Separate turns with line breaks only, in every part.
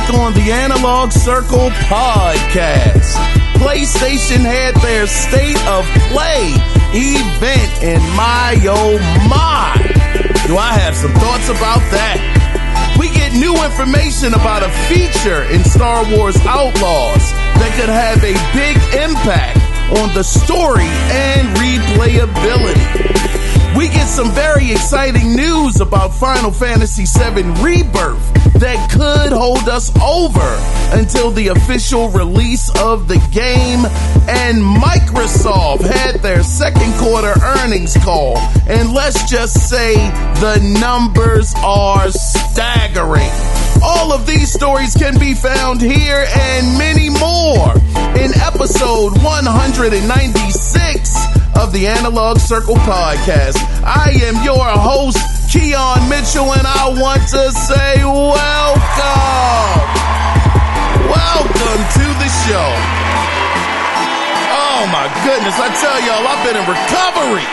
on the Analog Circle podcast. PlayStation had their State of Play event, and my oh my, do I have some thoughts about that. We get new information about a feature in Star Wars Outlaws that could have a big impact on the story and replayability. We get some very exciting news about Final Fantasy VII Rebirth that could hold us over until the official release of the game. And Microsoft had their second quarter earnings call. And let's just say the numbers are staggering. All of these stories can be found here and many more in episode 196 of the Analog Circle podcast. I am your host, Kiaun Mitchell, and I want to say welcome. Welcome to the show. Oh my goodness, I tell y'all, I've been in recovery.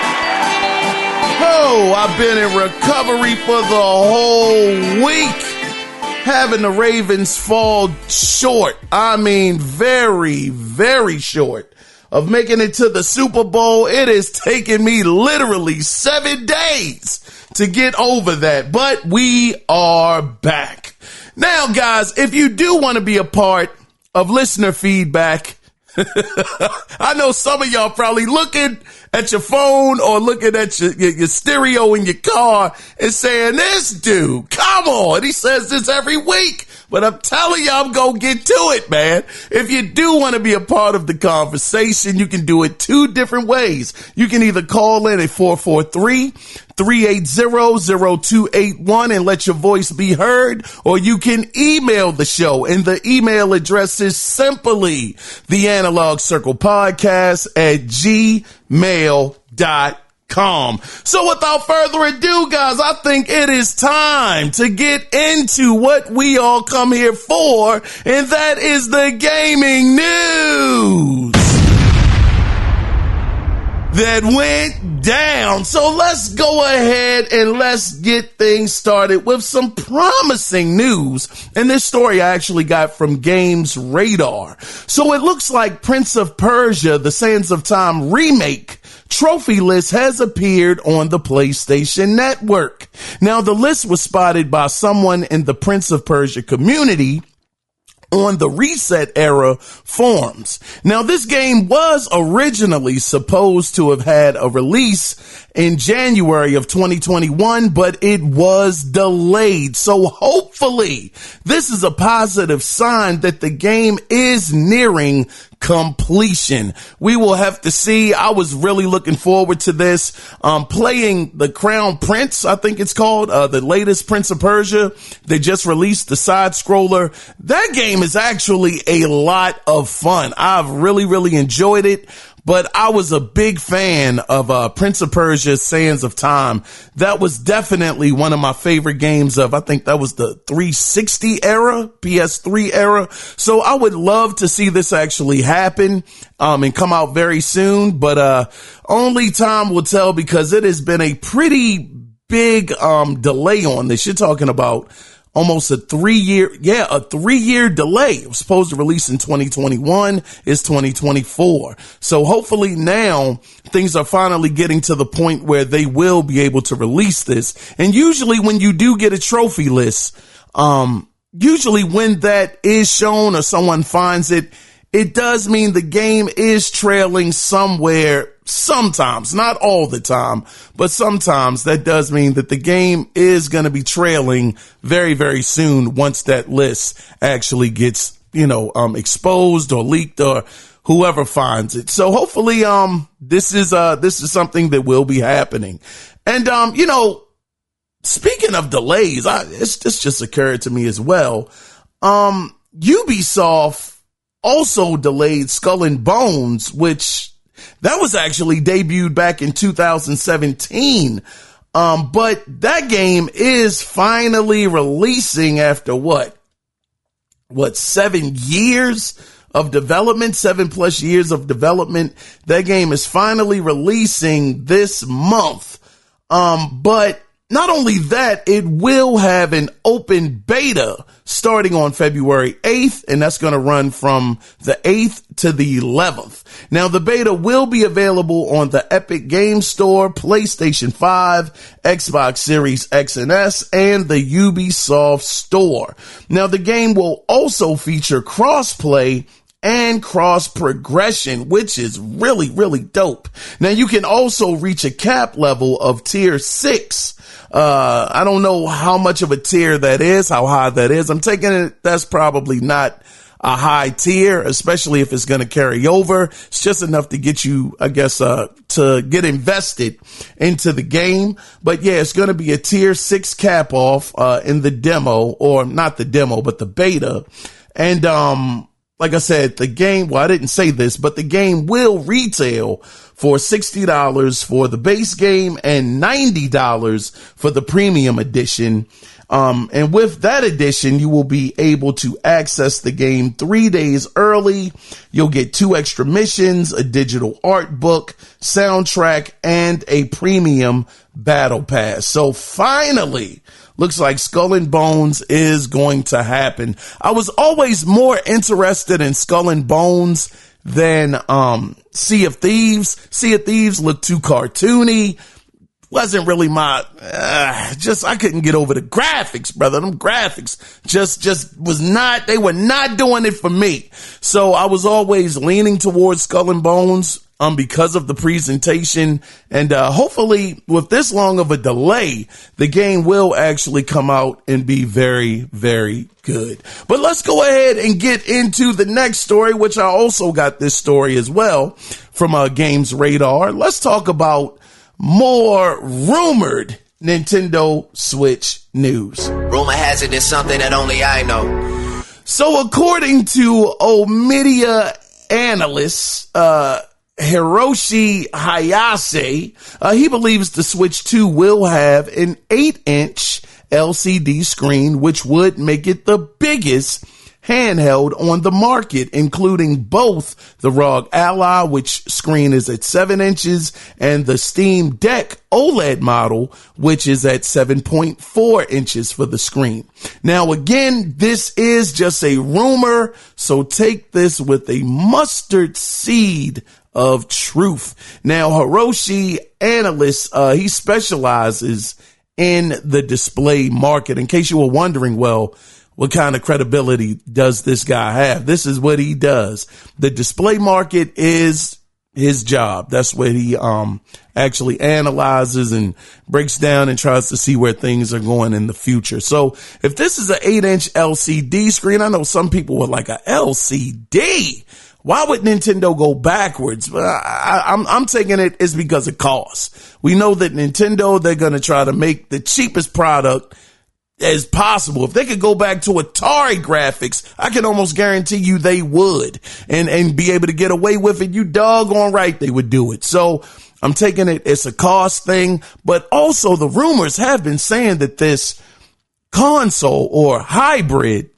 Oh, I've been in recovery for the whole week. Having the Ravens fall short. I mean, very, very short of making it to the Super Bowl. It has taken me literally 7 days to get over that, but we are back. Now, guys, if you do want to be a part of listener feedback, I know some of y'all probably looking at your phone or looking at your stereo in your car and saying, this dude, come on. He says this every week. But I'm telling you, I'm going to get to it, man. If you do want to be a part of the conversation, you can do it 2 different ways. You can either call in at 443-380-0281 and let your voice be heard, or you can email the show, and the email address is simply the Analog Circle Podcast at gmail.com. So without further ado, guys, I think it is time to get into what we all come here for, and that is the gaming news that went down. So let's go ahead and let's get things started with some promising news. And this story I actually got from Games Radar. So it looks like Prince of Persia: The Sands of Time remake trophy list has appeared on the PlayStation Network. Now, the list was spotted by someone in the Prince of Persia community on the Reset Era forums. Now, this game was originally supposed to have had a release in January of 2021, but it was delayed. So hopefully this is a positive sign that the game is nearing completion. We will have to see. I was really looking forward to this. Playing the Crown Prince, I think it's called, the latest Prince of Persia. They just released the side scroller. That game is actually a lot of fun. I've really, really enjoyed it. But I was a big fan of Prince of Persia: Sands of Time. That was definitely one of my favorite games of, I think that was the 360 era, PS3 era. So I would love to see this actually happen and come out very soon. But only time will tell, because it has been a pretty big delay on this. You're talking about almost a 3-year delay. It was supposed to release in 2021. It's 2024. So hopefully now things are finally getting to the point where they will be able to release this. And usually when you do get a trophy list, usually when that is shown or someone finds it, it does mean the game is trailing somewhere. Sometimes, not all the time, but sometimes that does mean that the game is going to be trailing very, very soon once that list actually gets, exposed or leaked or whoever finds it. So hopefully, this is something that will be happening. And, speaking of delays, this just occurred to me as well. Ubisoft also delayed Skull and Bones, which that was actually debuted back in 2017. But that game is finally releasing after what 7 years of development, 7+ years of development. That game is finally releasing this month. But not only that, it will have an open beta starting on February 8th, and that's going to run from the 8th to the 11th. Now, the beta will be available on the Epic Games Store, PlayStation 5, Xbox Series X and S, and the Ubisoft Store. Now, the game will also feature crossplay and cross progression, which is really, really dope. Now, you can also reach a cap level of tier 6. I don't know how much of a tier that is, how high that is. I'm taking it that's probably not a high tier, especially if it's going to carry over. It's just enough to get you, I guess, to get invested into the game. But yeah, it's going to be a tier 6 cap off, in the demo, or not the demo, but the beta. And, like I said, the game, well, I didn't say this, but the game will retail for $60 for the base game and $90 for the premium edition. And with that edition, you will be able to access the game 3 days early. You'll get 2 extra missions, a digital art book, soundtrack, and a premium battle pass. So finally, looks like Skull and Bones is going to happen. I was always more interested in Skull and Bones than Sea of Thieves. Sea of Thieves looked too cartoony. Wasn't really my, I couldn't get over the graphics, brother. Them graphics just was not, they were not doing it for me. So I was always leaning towards Skull and Bones, because of the presentation. And, hopefully with this long of a delay, the game will actually come out and be very, very good. But let's go ahead and get into the next story, which I also got this story as well from, Games Radar. Let's talk about more rumored Nintendo Switch news.
Rumor has it is something that only I know.
So according to Omidia analysts, Hiroshi Hayase, he believes the Switch 2 will have an 8-inch LCD screen, which would make it the biggest handheld on the market, including both the ROG Ally, which screen is at 7 inches, and the Steam Deck OLED model, which is at 7.4 inches for the screen. Now, again, this is just a rumor, so take this with a mustard seed of truth. Now, Hiroshi analyst, he specializes in the display market. In case you were wondering, well, what kind of credibility does this guy have? This is what he does. The display market is his job. That's what he actually analyzes and breaks down and tries to see where things are going in the future. So if this is an 8-inch LCD screen, I know some people were like, a LCD? Why would Nintendo go backwards? I'm taking it is because of cost. We know that Nintendo, they're going to try to make the cheapest product as possible. If they could go back to Atari graphics, I can almost guarantee you they would and be able to get away with it. You doggone right they would do it. So I'm taking it, it's a cost thing, but also the rumors have been saying that this console or hybrid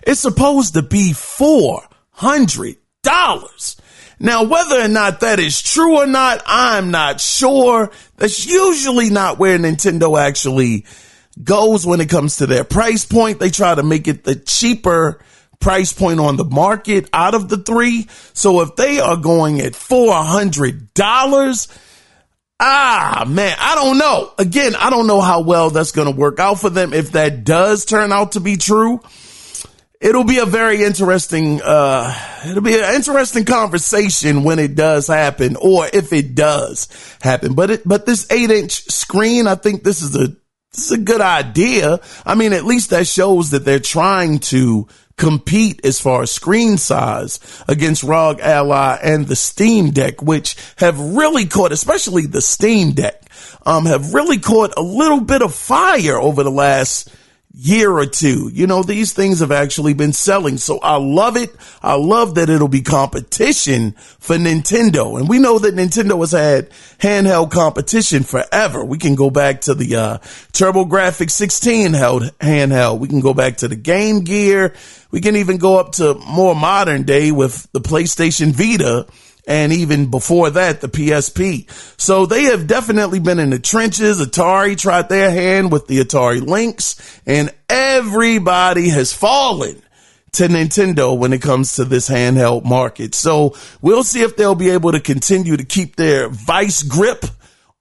is supposed to be $400. Now, whether or not that is true or not, I'm not sure. That's usually not where Nintendo actually goes when it comes to their price point. They try to make it the cheaper price point on the market out of the three. So if they are going at $400, man, I don't know. Again, I don't know how well that's going to work out for them. If that does turn out to be true, it'll be a very interesting, it'll be an interesting conversation when it does happen, or if it does happen. But this 8-inch screen, I think this is a good idea. I mean, at least that shows that they're trying to compete as far as screen size against ROG Ally and the Steam Deck, which have really caught, especially the Steam Deck, have really caught a little bit of fire over the last year or two. You know, these things have actually been selling. So I love it. I love that it'll be competition for Nintendo. And we know that Nintendo has had handheld competition forever. We can go back to the TurboGrafx 16 handheld. We can go back to the Game Gear. We can even go up to more modern day with the PlayStation Vita and even before that, the PSP. So they have definitely been in the trenches. Atari tried their hand with the Atari Lynx, and everybody has fallen to Nintendo when it comes to this handheld market. So we'll see if they'll be able to continue to keep their vice grip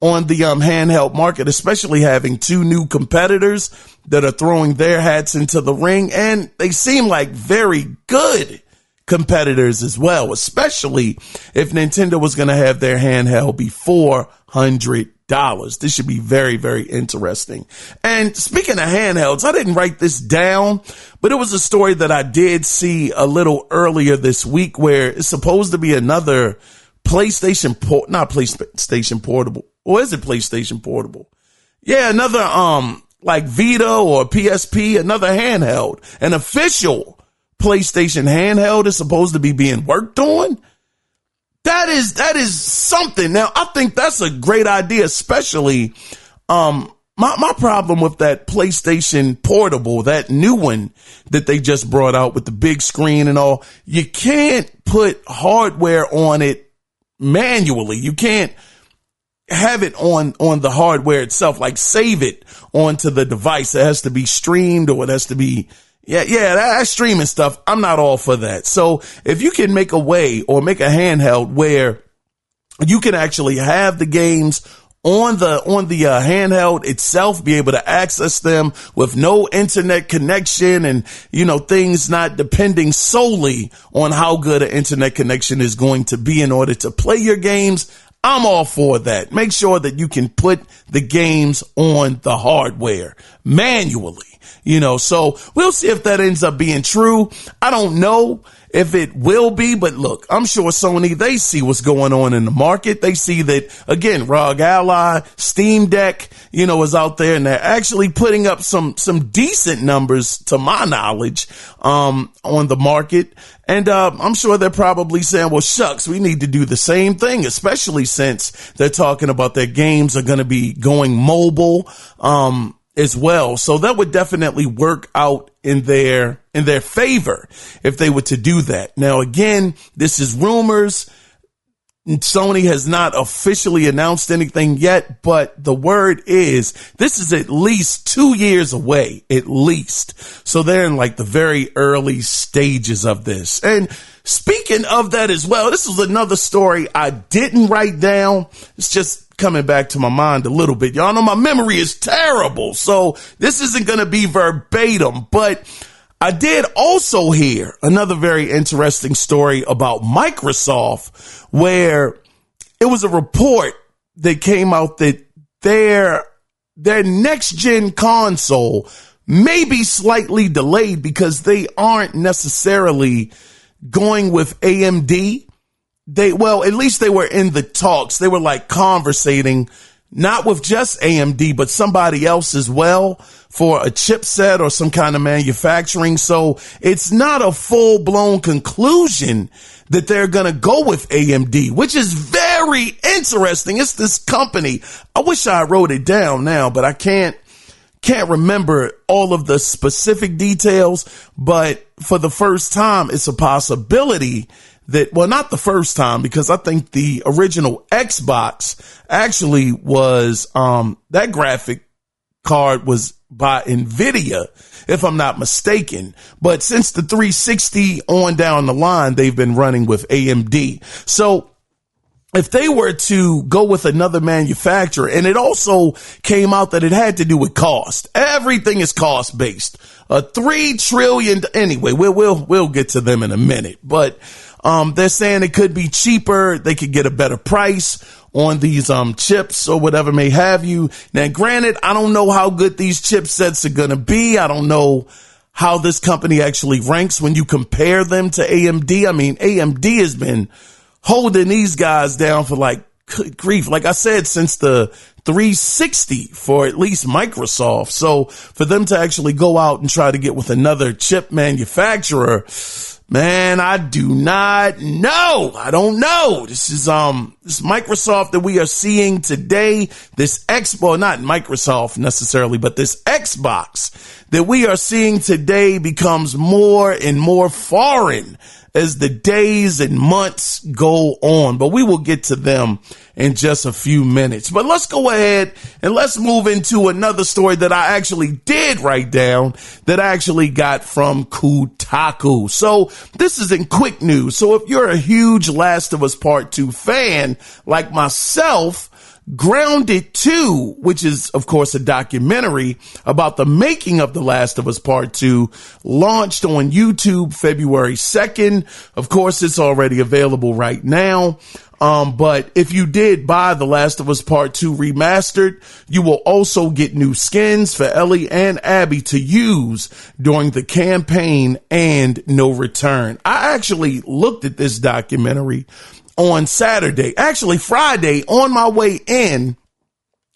on the handheld market, especially having two new competitors that are throwing their hats into the ring. And they seem like very good competitors as well, especially if Nintendo was going to have their handheld be $400. This should be very, very interesting. And speaking of handhelds, I didn't write this down, but it was a story that I did see a little earlier this week where it's supposed to be another PlayStation Portable. Or is it PlayStation Portable? Yeah, another like Vita or PSP, another handheld. An official PlayStation handheld is supposed to be being worked on. That is something. Now, I think that's a great idea, especially my problem with that PlayStation Portable, that new one that they just brought out with the big screen and all. You can't put hardware on it manually. You can't have it on the hardware itself, like save it onto the device. It has to be streamed, or it has to be that streaming stuff. I'm not all for that. So if you can make a way or make a handheld where you can actually have the games on the handheld itself, be able to access them with no internet connection, and things not depending solely on how good an internet connection is going to be in order to play your games, I'm all for that. Make sure that you can put the games on the hardware manually. So we'll see if that ends up being true. I don't know if it will be, but look, I'm sure Sony, they see what's going on in the market. They see that, again, ROG Ally, Steam Deck, is out there, and they're actually putting up some decent numbers, to my knowledge, on the market. And I'm sure they're probably saying, well, shucks, we need to do the same thing, especially since they're talking about their games are going to be going mobile as well. So that would definitely work out in their favor if they were to do that. Now, again, this is rumors. Sony has not officially announced anything yet, but the word is this is at least 2 years away, at least. So they're in like the very early stages of this. And speaking of that as well, this was another story I didn't write down. It's just coming back to my mind a little bit. Y'all know my memory is terrible, so this isn't going to be verbatim, but I did also hear another very interesting story about Microsoft, where it was a report that came out that their next gen console may be slightly delayed because they aren't necessarily going with AMD. At least they were in the talks. They were like conversating, not with just AMD, but somebody else as well for a chipset or some kind of manufacturing. So it's not a full blown conclusion that they're going to go with AMD, which is very interesting. It's this company. I wish I wrote it down now, but I can't remember all of the specific details. But for the first time, it's a possibility that, well, not the first time, because I think the original Xbox actually was, that graphic card was by NVIDIA, if I'm not mistaken. But since the 360 on down the line, they've been running with AMD. So if they were to go with another manufacturer, and it also came out that it had to do with cost. Everything is cost based. $3 trillion. Anyway, we'll get to them in a minute, but they're saying it could be cheaper. They could get a better price on these chips or whatever may have you. Now, granted, I don't know how good these chipsets are going to be. I don't know how this company actually ranks when you compare them to AMD. I mean, AMD has been holding these guys down for like, good grief, like I said, since the 360 for at least Microsoft. So for them to actually go out and try to get with another chip manufacturer, man, I do not know. I don't know. This is this Microsoft that we are seeing today, this not Microsoft necessarily, but this Xbox that we are seeing today becomes more and more foreign as the days and months go on, but we will get to them in just a few minutes. But let's go ahead and let's move into another story that I actually did write down that I actually got from Kotaku. So this is in quick news. So if you're a huge Last of Us Part 2 fan like myself, Grounded 2, which is, of course, a documentary about the making of The Last of Us Part 2, launched on YouTube February 2nd. Of course, it's already available right now. But if you did buy The Last of Us Part 2 remastered, you will also get new skins for Ellie and Abby to use during the campaign and No Return. I actually looked at this documentary on Saturday, actually Friday, on my way in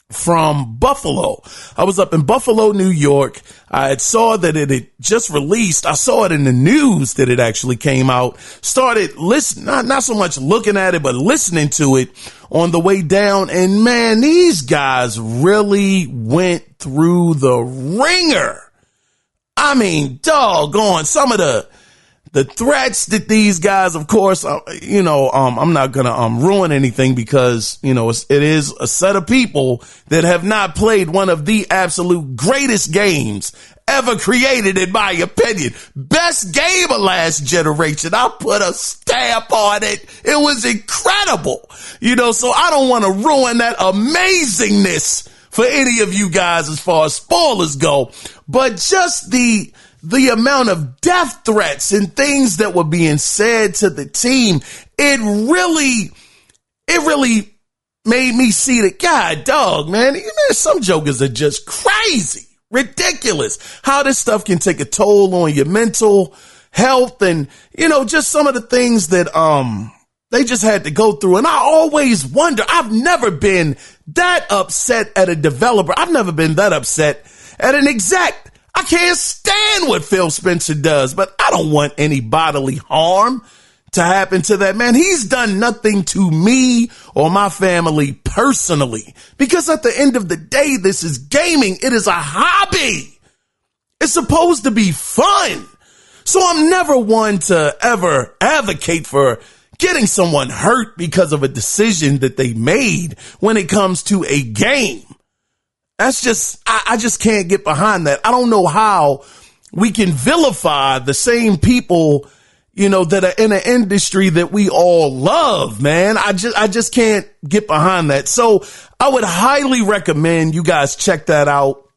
from Buffalo. I was up in Buffalo, New York. I had saw that it had just released. I saw it in the news that it actually came out. Started listening, not so much looking at it, but listening to it on the way down. And man, these guys really went through the ringer. I mean, doggone, some of the threats that these guys, of course, I'm not going to ruin anything because, it is a set of people that have not played one of the absolute greatest games ever created, in my opinion. Best game of last generation. I put a stamp on it. It was incredible. So I don't want to ruin that amazingness for any of you guys as far as spoilers go, but just the amount of death threats and things that were being said to the team, it really made me see that, God, dog, man, some jokers are just crazy, ridiculous. How this stuff can take a toll on your mental health and, just some of the things that, they just had to go through. And I always wonder, I've never been that upset at a developer. I've never been that upset at an exec. I can't stand what Phil Spencer does, but I don't want any bodily harm to happen to that man. He's done nothing to me or my family personally, because at the end of the day, this is gaming. It is a hobby. It's supposed to be fun. So I'm never one to ever advocate for getting someone hurt because of a decision that they made when it comes to a game. That's just, I just can't get behind that. I don't know how we can vilify the same people, that are in an industry that we all love, man. I just can't get behind that. So I would highly recommend you guys check that out.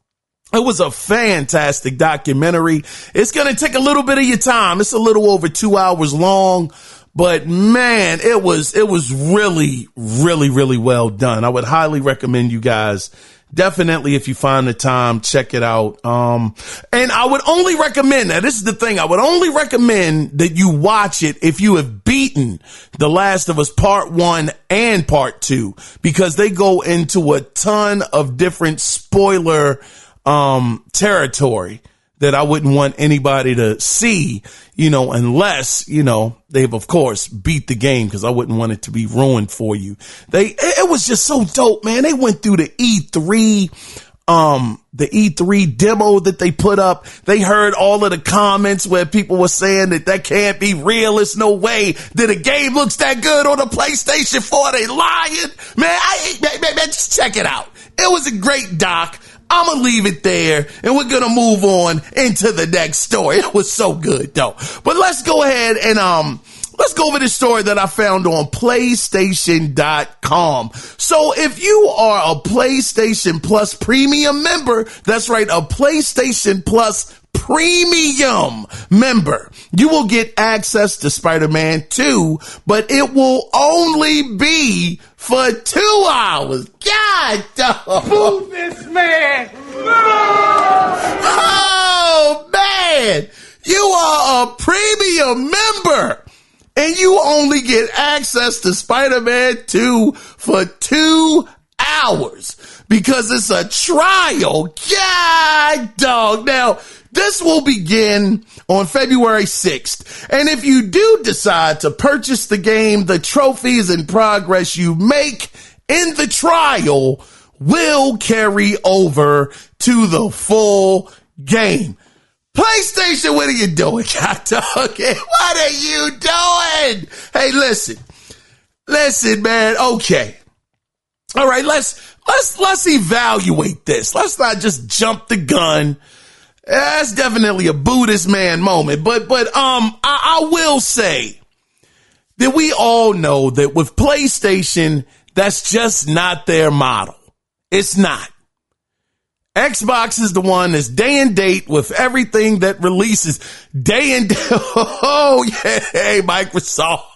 It was a fantastic documentary. It's going to take a little bit of your time. It's a little over 2 hours long, but man, it was really, really, really well done. I would highly recommend you guys. Definitely, if you find the time, check it out. And I would only recommend, now this is the thing, I would only recommend that you watch it if you have beaten The Last of Us Part 1 and Part 2, because they go into a ton of different spoiler territory that I wouldn't want anybody to see, unless, they've, of course, beat the game, because I wouldn't want it to be ruined for you. It was just so dope, man. They went through the E3 demo that they put up. They heard all of the comments where people were saying that can't be real. There's no way that a game looks that good on a PlayStation 4. They lying. Man, just check it out. It was a great doc. I'm going to leave it there, and we're going to move on into the next story. It was so good, though. But let's go ahead and let's go over this story that I found on PlayStation.com. So if you are a PlayStation Plus Premium member, that's right, a PlayStation Plus Premium member, you will get access to Spider-Man 2, but it will only be for 2 hours. God, dog.
Move this man.
Oh, man. You are a premium member, and you only get access to Spider-Man 2 for 2 hours because it's a trial. God, dog. Now, this will begin on February 6th. And if you do decide to purchase the game, the trophies and progress you make in the trial will carry over to the full game. PlayStation, what are you doing, God dog? What are you doing? Hey, listen, man. Okay. All right, let's evaluate this. Let's not just jump the gun. That's definitely a Buddhist man moment, but I will say that we all know that with PlayStation, that's just not their model. It's not. Xbox is the one that's day and date with everything that releases day and date. Oh, yeah, hey, Microsoft.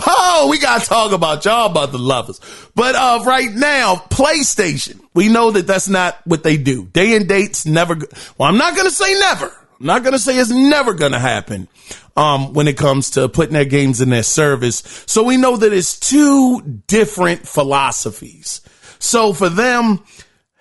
Oh, we got to talk about y'all about the lovers. But right now, PlayStation, we know that that's not what they do. Day and date's never. Well, I'm not going to say never. I'm not going to say it's never going to happen when it comes to putting their games in their service. So we know that it's two different philosophies. So for them,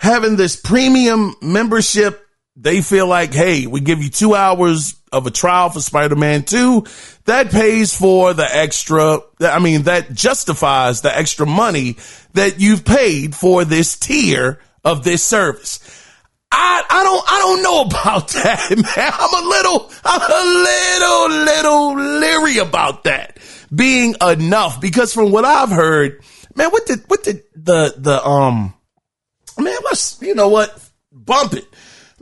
having this premium membership, they feel like, hey, we give you 2 hours of a trial for Spider-Man 2. That pays for the extra. I mean, that justifies the extra money that you've paid for this tier of this service. I don't know about that, man. I'm a little leery about that being enough, because from what I've heard, man, man, let's, you know what? Bump it.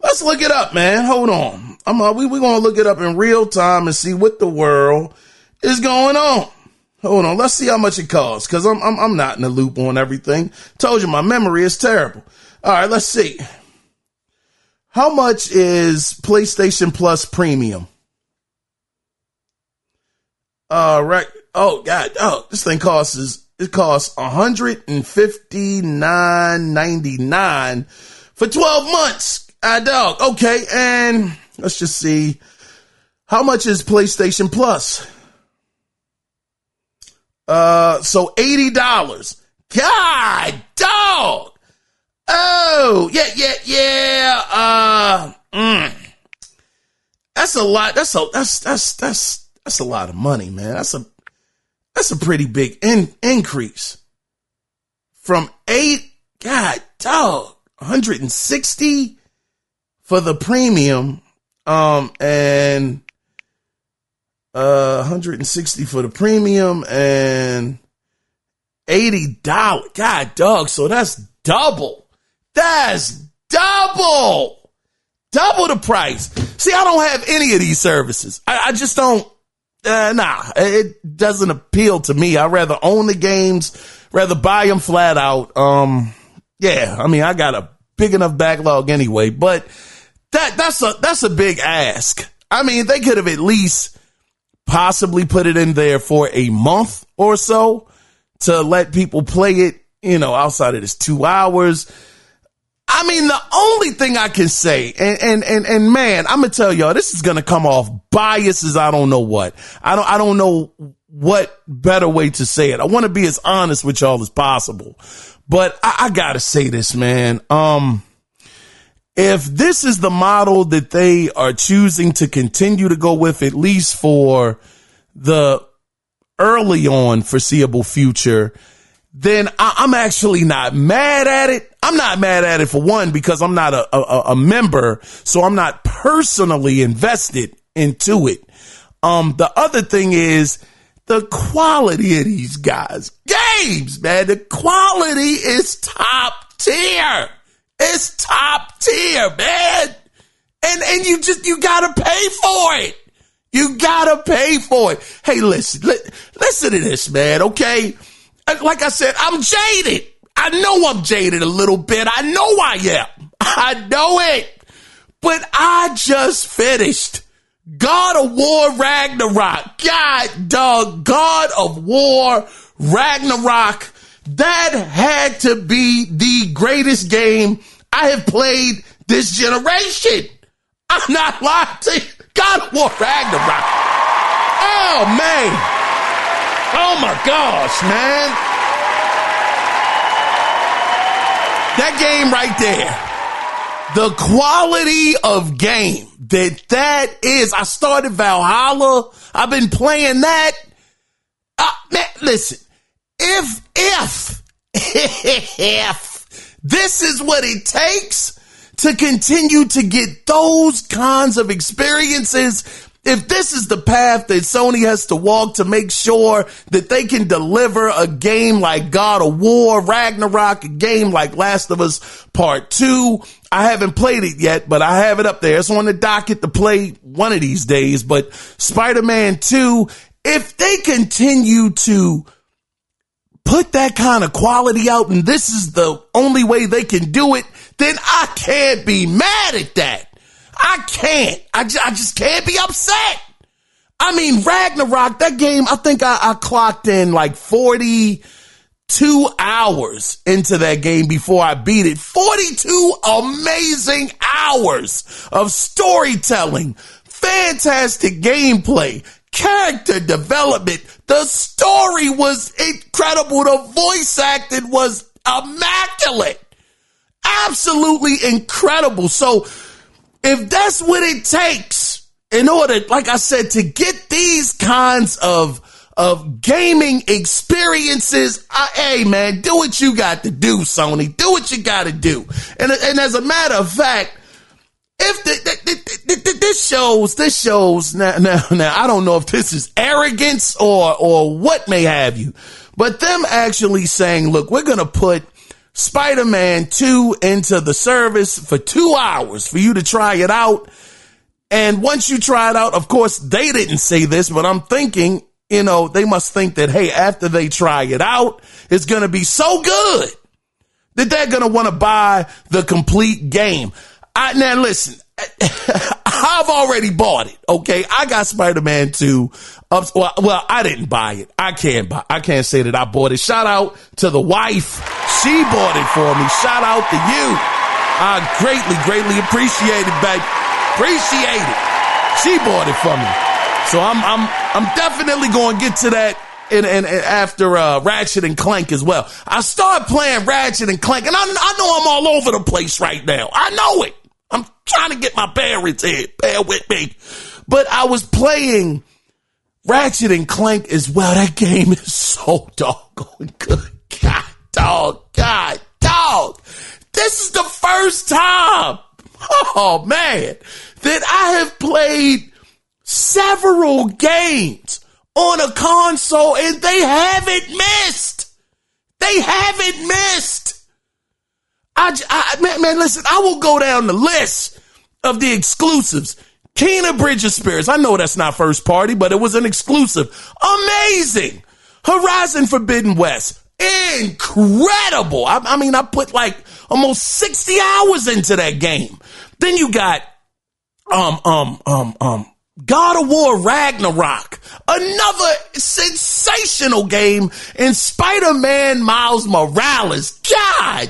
Let's look it up, man. Hold on. We're going to look it up in real time and see what the world is going on. Hold on. Let's see how much it costs, because I'm not in the loop on everything. Told you my memory is terrible. All right, let's see. How much is PlayStation Plus Premium? All right. Oh, God. Oh, this thing costs $159.99 for 12 months. Dog. Okay. And let's just see. How much is PlayStation Plus? So $80. God, dog. Oh, yeah. That's a lot. That's a lot of money, man. That's a pretty big increase from 160 for the premium, and 160 for the premium and $80. God, dog. So that's double. That's double the price. See, I don't have any of these services. I just don't. It doesn't appeal to me. I'd rather own the games, rather buy them flat out. Yeah, I mean, I got a big enough backlog anyway, but that's a big ask. I mean, they could have at least possibly put it in there for a month or so to let people play it, you know, outside of this 2 hours. I mean, the only thing I can say, and man, I'm gonna tell y'all, this is gonna come off biased as I don't know what. I don't know what better way to say it. I want to be as honest with y'all as possible, but I gotta say this, man. If this is the model that they are choosing to continue to go with, at least for the early on foreseeable future, then I'm actually not mad at it. I'm not mad at it for one, because I'm not a member, so I'm not personally invested into it. The other thing is the quality of these guys' games, man. The quality is top tier. It's top tier, man. And you gotta pay for it. You gotta pay for it. Hey, listen to this, man. Okay. Like I said, I'm jaded. I know I'm jaded a little bit. I know I am. I know it. But I just finished God of War Ragnarok. God of War Ragnarok. That had to be the greatest game I have played this generation. I'm not lying to you. God of War Ragnarok. Oh, man. Oh, my gosh, man. That game right there. The quality of game that is. I started Valhalla. I've been playing that. Man, listen. If this is what it takes to continue to get those kinds of experiences. If this is the path that Sony has to walk to make sure that they can deliver a game like God of War, Ragnarok, a game like Last of Us Part 2, I haven't played it yet, but I have it up there. It's on the docket to play one of these days. But Spider-Man 2, if they continue to put that kind of quality out and this is the only way they can do it, then I can't be mad at that. I can't. I just can't be upset. I mean, Ragnarok, that game, I think I clocked in like 42 hours into that game before I beat it. 42 amazing hours of storytelling, fantastic gameplay, character development. The story was incredible. The voice acting was immaculate. Absolutely incredible. So if that's what it takes in order, like I said, to get these kinds of gaming experiences, hey man, do what you got to do, Sony. Do what you got to do. And as a matter of fact, if this shows now, I don't know if this is arrogance or what may have you, but them actually saying, look, we're going to put Spider-Man 2 into the service for 2 hours for you to try it out. And once you try it out, of course, they didn't say this, but I'm thinking, you know, they must think that, hey, after they try it out, it's going to be so good that they're going to want to buy the complete game. Now, listen, I've already bought it. OK, I got Spider-Man 2. Well, I didn't buy it. I can't say that I bought it. Shout out to the wife. She bought it for me. Shout out to you. I greatly appreciate it, babe. Appreciate it. She bought it for me. So I'm definitely going to get to that and after Ratchet and Clank as well. I started playing Ratchet and Clank, and I know I'm all over the place right now. I know it. I'm trying to get my parents in. Bear with me. But I was playing Ratchet and Clank as well. That game is so doggone good. God, dog. This is the first time, oh man, that I have played several games on a console and they haven't missed. Man, listen, I will go down the list of the exclusives. Kena Bridge of Spirits. I know that's not first party, but it was an exclusive. Amazing. Horizon Forbidden West. Incredible. I mean, I put like almost 60 hours into that game. Then you got, God of War Ragnarok, another sensational game, and Spider-Man Miles Morales. God,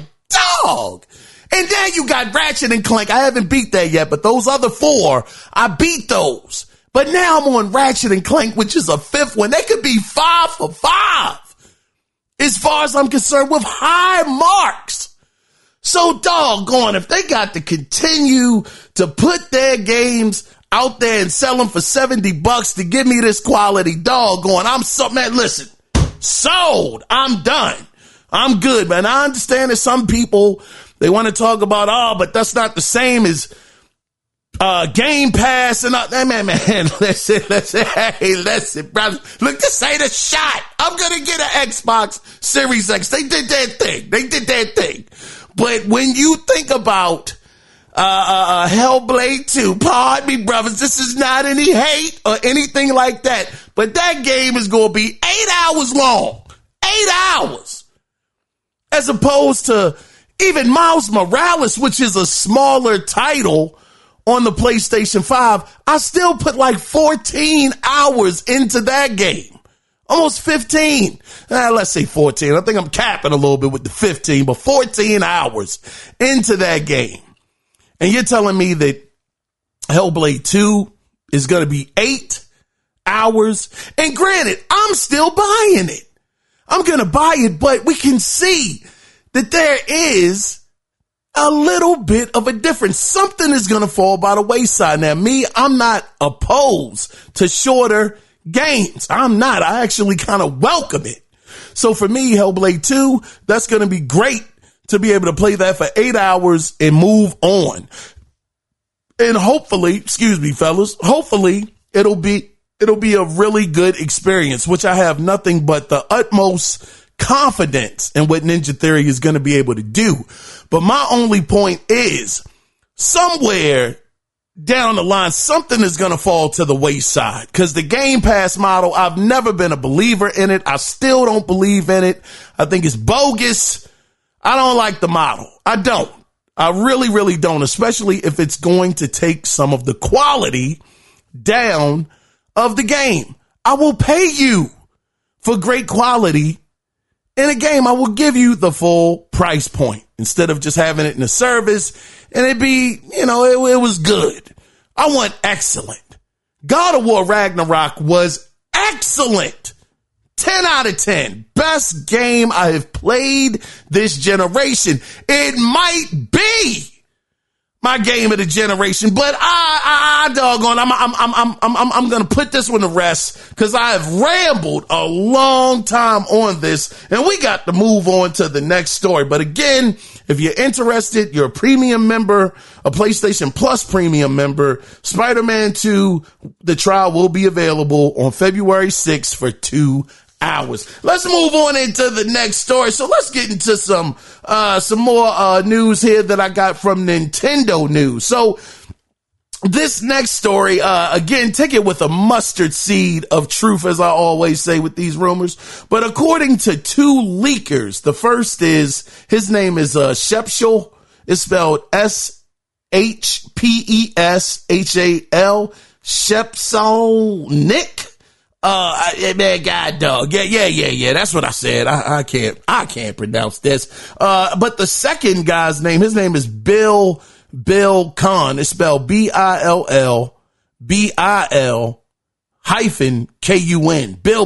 dog. And then you got Ratchet and Clank. I haven't beat that yet, but those other 4, I beat those. But now I'm on Ratchet and Clank, which is a 5th one. They could be 5 for 5. As far as I'm concerned, with high marks. So doggone, if they got to continue to put their games out there and sell them for $70 to give me this quality, doggone, man, listen, sold. I'm done. I'm good, man. I understand that some people, they want to talk about, but that's not the same as Game Pass and all. Man, listen, brother. Look, this ain't a shot. I'm going to get an Xbox Series X. They did their thing. But when you think about Hellblade 2, pardon me, brothers, this is not any hate or anything like that. But that game is going to be 8 hours long. 8 hours. As opposed to even Miles Morales, which is a smaller title on the PlayStation 5, I still put like 14 hours into that game. Almost 15. Let's say 14. I think I'm capping a little bit with the 15, but 14 hours into that game. And you're telling me that Hellblade 2 is going to be 8 hours? And granted, I'm still buying it. I'm going to buy it, but we can see that there is a little bit of a difference. Something is going to fall by the wayside. Now, I'm not opposed to shorter games. I'm not. I actually kind of welcome it. So for me, Hellblade 2, that's going to be great to be able to play that for 8 hours and move on. And hopefully, excuse me, fellas, hopefully it'll be a really good experience, which I have nothing but the utmost confidence in what Ninja Theory is going to be able to do. But my only point is, somewhere down the line, something is going to fall to the wayside, because the Game Pass model, I've never been a believer in it. I still don't believe in it. I think it's bogus. I don't like the model. I don't. I really, really don't, especially if it's going to take some of the quality down of the game. I will pay you for great quality in a game. I will give you the full price point instead of just having it in a service and it be, it was good. I want excellent. God of War Ragnarok was excellent. 10 out of 10. Best game I have played this generation. It might be my game of the generation, but I doggone, I'm going to put this one to rest because I have rambled a long time on this and we got to move on to the next story. But again, if you're interested, you're a premium member, a PlayStation Plus premium member, Spider-Man 2, the trial will be available on February 6th for 2 hours. Let's move on into the next story. So let's get into some more news here that I got from Nintendo News. So this next story, again, take it with a mustard seed of truth, as I always say with these rumors. But according to two leakers, the first is, his name is Shepshal. It's spelled S-H-P-E-S-H-A-L, Shepsalnik. Man, God, dog. Yeah. That's what I said. I can't pronounce this. But the second guy's name, his name is Bill Kiaun. It's spelled Bill -Kun.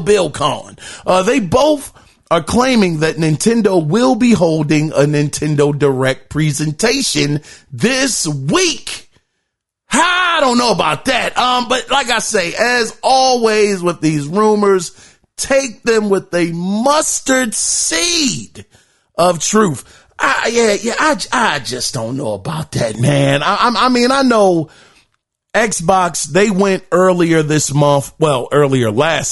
Bill Kiaun. They both are claiming that Nintendo will be holding a Nintendo Direct presentation this week. I don't know about that. But like I say, as always with these rumors, take them with a mustard seed of truth. I just don't know about that, man. I mean, I know Xbox, they went earlier last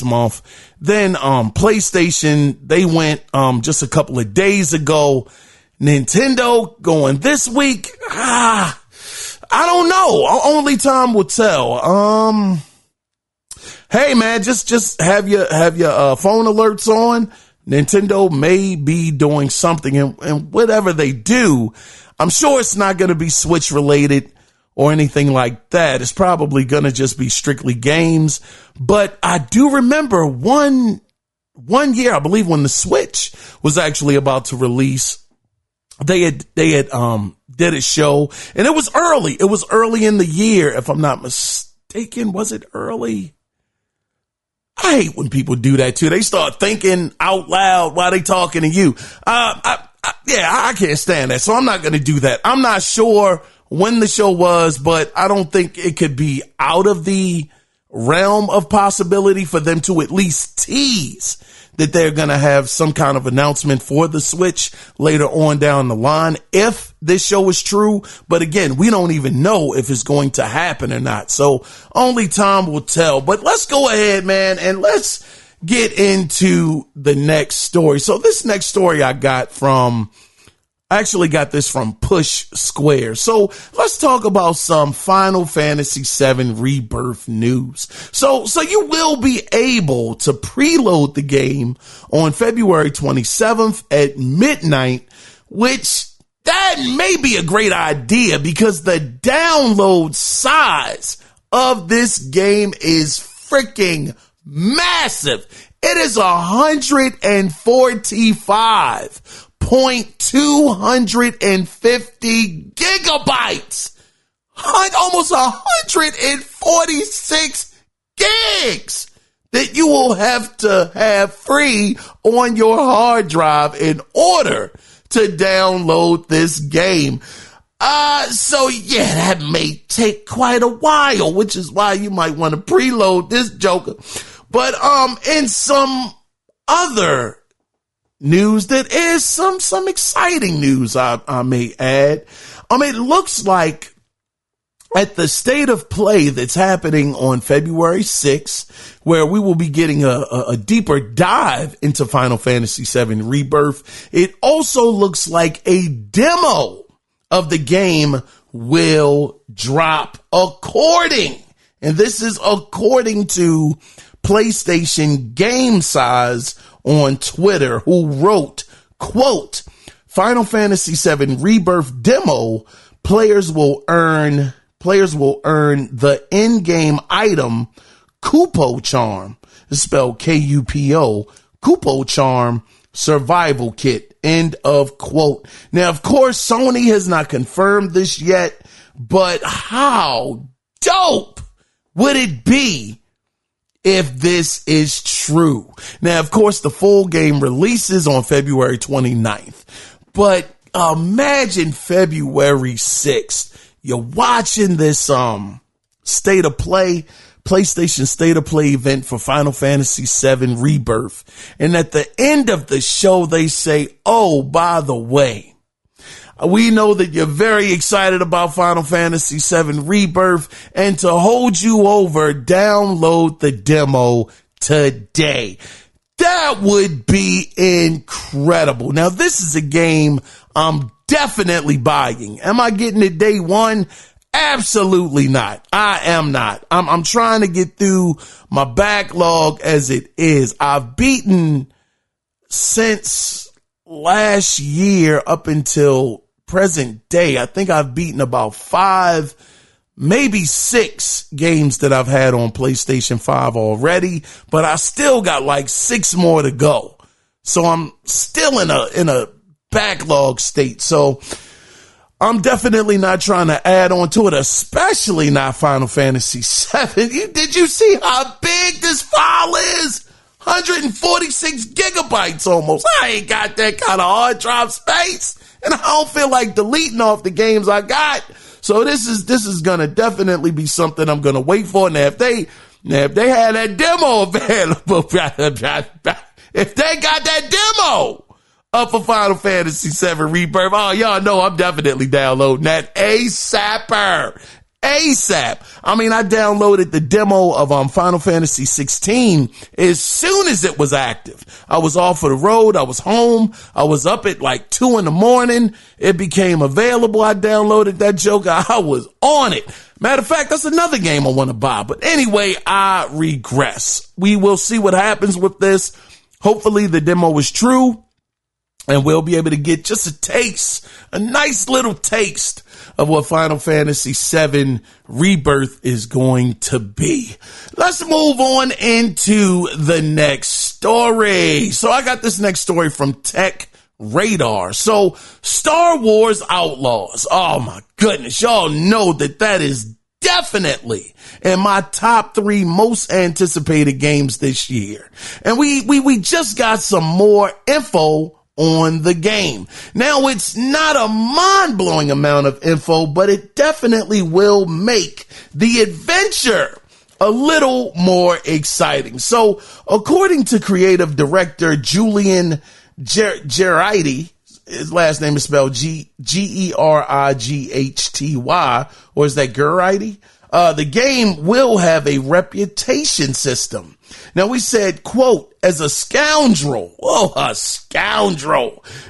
month. Then, PlayStation, they went, just a couple of days ago. Nintendo going this week. I don't know. Only time will tell. Hey man, just have your phone alerts on. Nintendo may be doing something, and whatever they do, I'm sure it's not going to be Switch related or anything like that. It's probably going to just be strictly games. But I do remember one year, I believe, when the Switch was actually about to release, they had did a show, and it was early. It was early in the year, if I'm not mistaken. Was it early? I hate when people do that too. They start thinking out loud while they talking to you. I can't stand that. So I'm not going to do that. I'm not sure when the show was, but I don't think it could be out of the realm of possibility for them to at least tease that they're going to have some kind of announcement for the Switch later on down the line, if this show is true. But again, we don't even know if it's going to happen or not. So only time will tell. But let's go ahead, man, and let's get into the next story. So this next story I actually got this from Push Square. So let's talk about some Final Fantasy VII Rebirth news. So you will be able to preload the game on February 27th at midnight, which that may be a great idea because the download size of this game is freaking massive. It is 145.250 gigabytes, almost 146 gigs that you will have to have free on your hard drive in order to download this game. So yeah, that may take quite a while, which is why you might want to preload this joker. But in some other news that is some exciting news, I may add. It looks like at the State of Play that's happening on February 6th, where we will be getting a deeper dive into Final Fantasy VII Rebirth, it also looks like a demo of the game will drop and this is according to PlayStation Game Size on Twitter, who wrote, quote, Final Fantasy VII Rebirth demo, players will earn the in-game item Kupo Charm, it's spelled Kupo, Kupo Charm survival kit, end of quote. Now, of course, Sony has not confirmed this yet, but how dope would it be if this is true? Now, of course, the full game releases on February 29th, but imagine February 6th. You're watching this State of Play, PlayStation State of Play event for Final Fantasy VII Rebirth. And at the end of the show, they say, oh, by the way, we know that you're very excited about Final Fantasy VII Rebirth, and to hold you over, download the demo today. That would be incredible. Now, this is a game I'm definitely buying. Am I getting it day one? Absolutely not. I am not. I'm trying to get through my backlog as it is. I've beaten since last year up until present day. I think I've beaten about 5, maybe 6 games that I've had on PlayStation 5 already, but I still got like 6 more to go. So I'm still in a backlog state. So I'm definitely not trying to add on to it, especially not Final Fantasy VII. Did you see how big this file is? 146 gigabytes almost. I ain't got that kind of hard drive space, and I don't feel like deleting off the games I got. So this is gonna definitely be something I'm gonna wait for. Now if they had that demo available, if they got that demo up for Final Fantasy VII Rebirth, oh, y'all know I'm definitely downloading that ASAP. I mean, I downloaded the demo of Final Fantasy 16 as soon as it was active. I was off of the road. I was home. I was up at like 2 a.m. It became available. I downloaded that joker. I was on it. Matter of fact, that's another game I want to buy. But anyway, I regress. We will see what happens with this. Hopefully the demo is true, and we'll be able to get just a nice little taste of what Final Fantasy VII Rebirth is going to be. Let's move on into the next story. So I got this next story from Tech Radar. So Star Wars Outlaws. Oh my goodness. Y'all know that is definitely in my top 3 most anticipated games this year. And we just got some more info on the game. Now, it's not a mind-blowing amount of info, but it definitely will make the adventure a little more exciting. So, according to creative director Julian Gerighty, his last name is spelled Gerighty, or is that Gerighty? The game will have a reputation system. Now, we said, quote, as a scoundrel,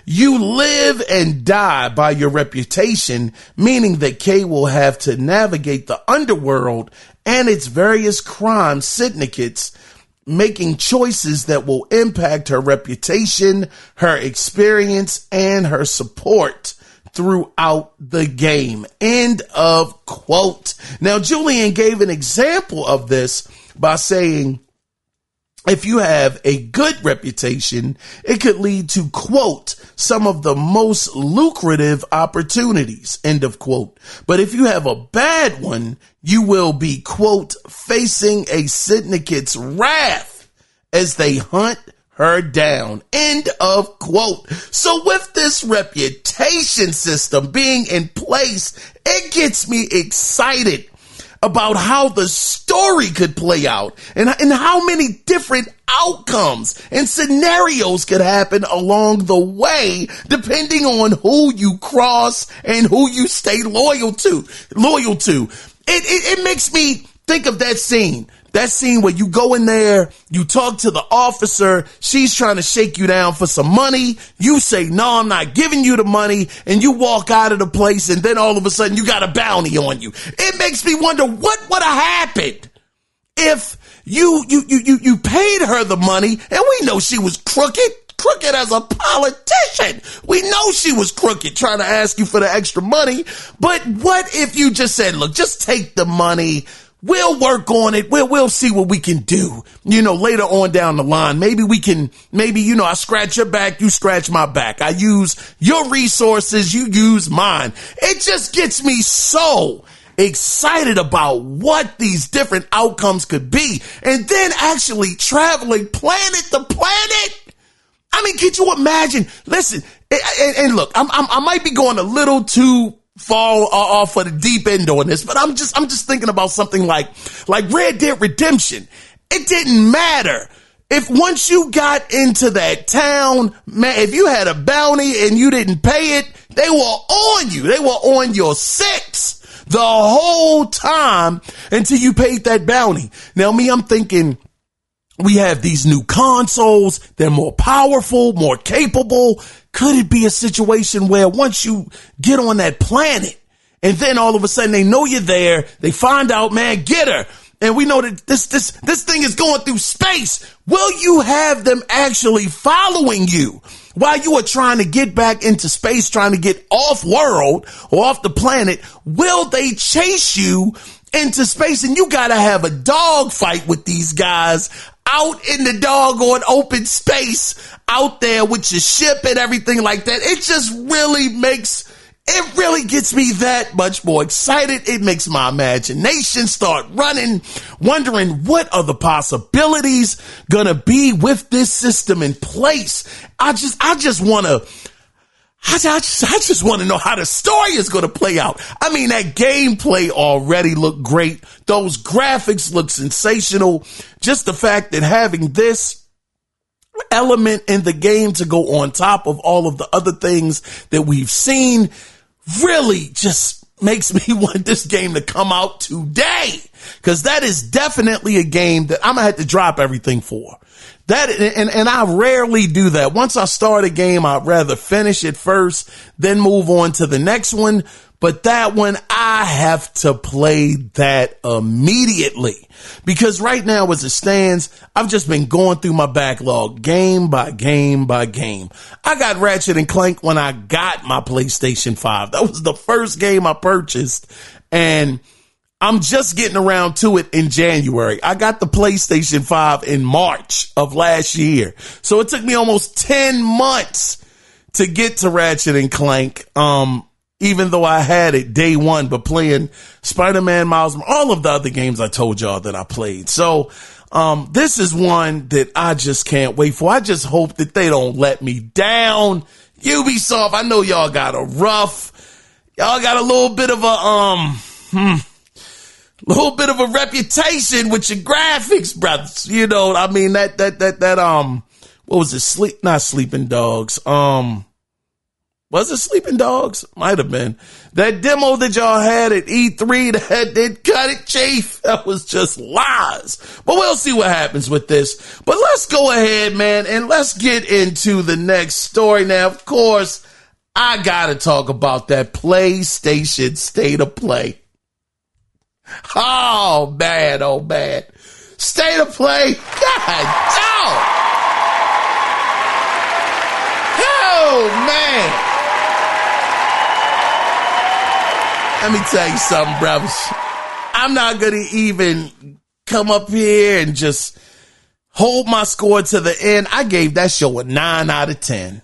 you live and die by your reputation, meaning that Kay will have to navigate the underworld and its various crime syndicates, making choices that will impact her reputation, her experience, and her support throughout the game. End of quote. Now, Julian gave an example of this by saying, if you have a good reputation, it could lead to, quote, some of the most lucrative opportunities, end of quote. But if you have a bad one, you will be, quote, facing a syndicate's wrath as they hunt her down, end of quote. So with this reputation system being in place, it gets me excited. about how the story could play out and how many different outcomes and scenarios could happen along the way, depending on who you cross and who you stay loyal to. It makes me think of that scene where you go in there, you talk to the officer, she's trying to shake you down for some money. You say, no, I'm not giving you the money. And you walk out of the place and then all of a sudden you got a bounty on you. It makes me wonder what would have happened if you paid her the money, and we know she was crooked as a politician. We know she was crooked trying to ask you for the extra money. But what if you just said, look, just take the money. We'll work on it. We'll see what we can do. Later on down the line, maybe I scratch your back, you scratch my back. I use your resources, you use mine. It just gets me so excited about what these different outcomes could be. And then actually traveling planet to planet. I mean, could you imagine? Listen, and look, I might be going a little too far off of the deep end on this, but I'm just thinking about something like Red Dead Redemption. It didn't matter. If once you got into that town, man, if you had a bounty and you didn't pay it, they were on you. They were on your six the whole time until you paid that bounty. Now, I'm thinking we have these new consoles. They're more powerful, more capable. Could it be a situation where once you get on that planet and then all of a sudden they know you're there, they find out, man, get her. And we know that this thing is going through space. Will you have them actually following you while you are trying to get back into space, trying to get off world or off the planet? Will they chase you into space? And you got to have a dog fight with these guys out in the doggone open space out there with your ship and everything like that. It just really gets me that much more excited. It makes my imagination start running, wondering what are the possibilities gonna be with this system in place. I just want to know how the story is going to play out. I mean, that gameplay already looked great. Those graphics look sensational. Just the fact that having this element in the game to go on top of all of the other things that we've seen really just makes me want this game to come out today, because that is definitely a game that I'm gonna have to drop everything for. That and I rarely do that. Once I start a game, I'd rather finish it first, then move on to the next one. But that one, I have to play that immediately, because right now as it stands, I've just been going through my backlog game by game by game. I got Ratchet and Clank when I got my PlayStation 5. That was the first game I purchased, and I'm just getting around to it in January. I got the PlayStation 5 in March of last year. So it took me almost 10 months to get to Ratchet and Clank. Even though I had it day one, but playing Spider-Man, Miles, all of the other games I told y'all that I played. So, this is one that I just can't wait for. I just hope that they don't let me down. Ubisoft, I know y'all got a little bit of a reputation with your graphics, brothers. You know, I mean, what was it? Not Sleeping Dogs. Was it Sleeping Dogs? Might have been. That demo that y'all had at E3 that did cut it, Chief. That was just lies. But we'll see what happens with this. But let's go ahead, man, and let's get into the next story. Now, of course, I gotta talk about that PlayStation State of Play. Oh, man, oh, man. State of Play. God, oh, man. Let me tell you something, brothers. I'm not going to even come up here and just hold my score to the end. I gave that show a 9 out of 10.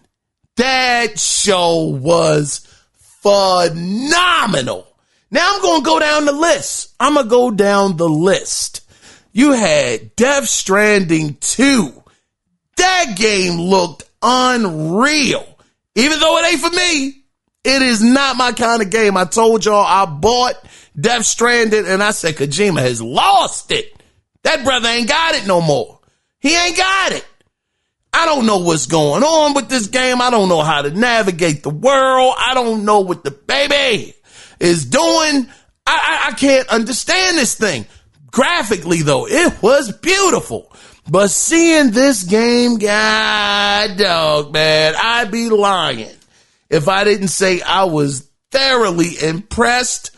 That show was phenomenal. Now I'm going to go down the list. You had Death Stranding 2. That game looked unreal. Even though it ain't for me, it is not my kind of game. I told y'all I bought Death Stranding, and I said, Kojima has lost it. That brother ain't got it no more. He ain't got it. I don't know what's going on with this game. I don't know how to navigate the world. I don't know what the baby is doing. I can't understand this thing. Graphically, though, it was beautiful. But seeing this game, God dog, man, I'd be lying if I didn't say I was thoroughly impressed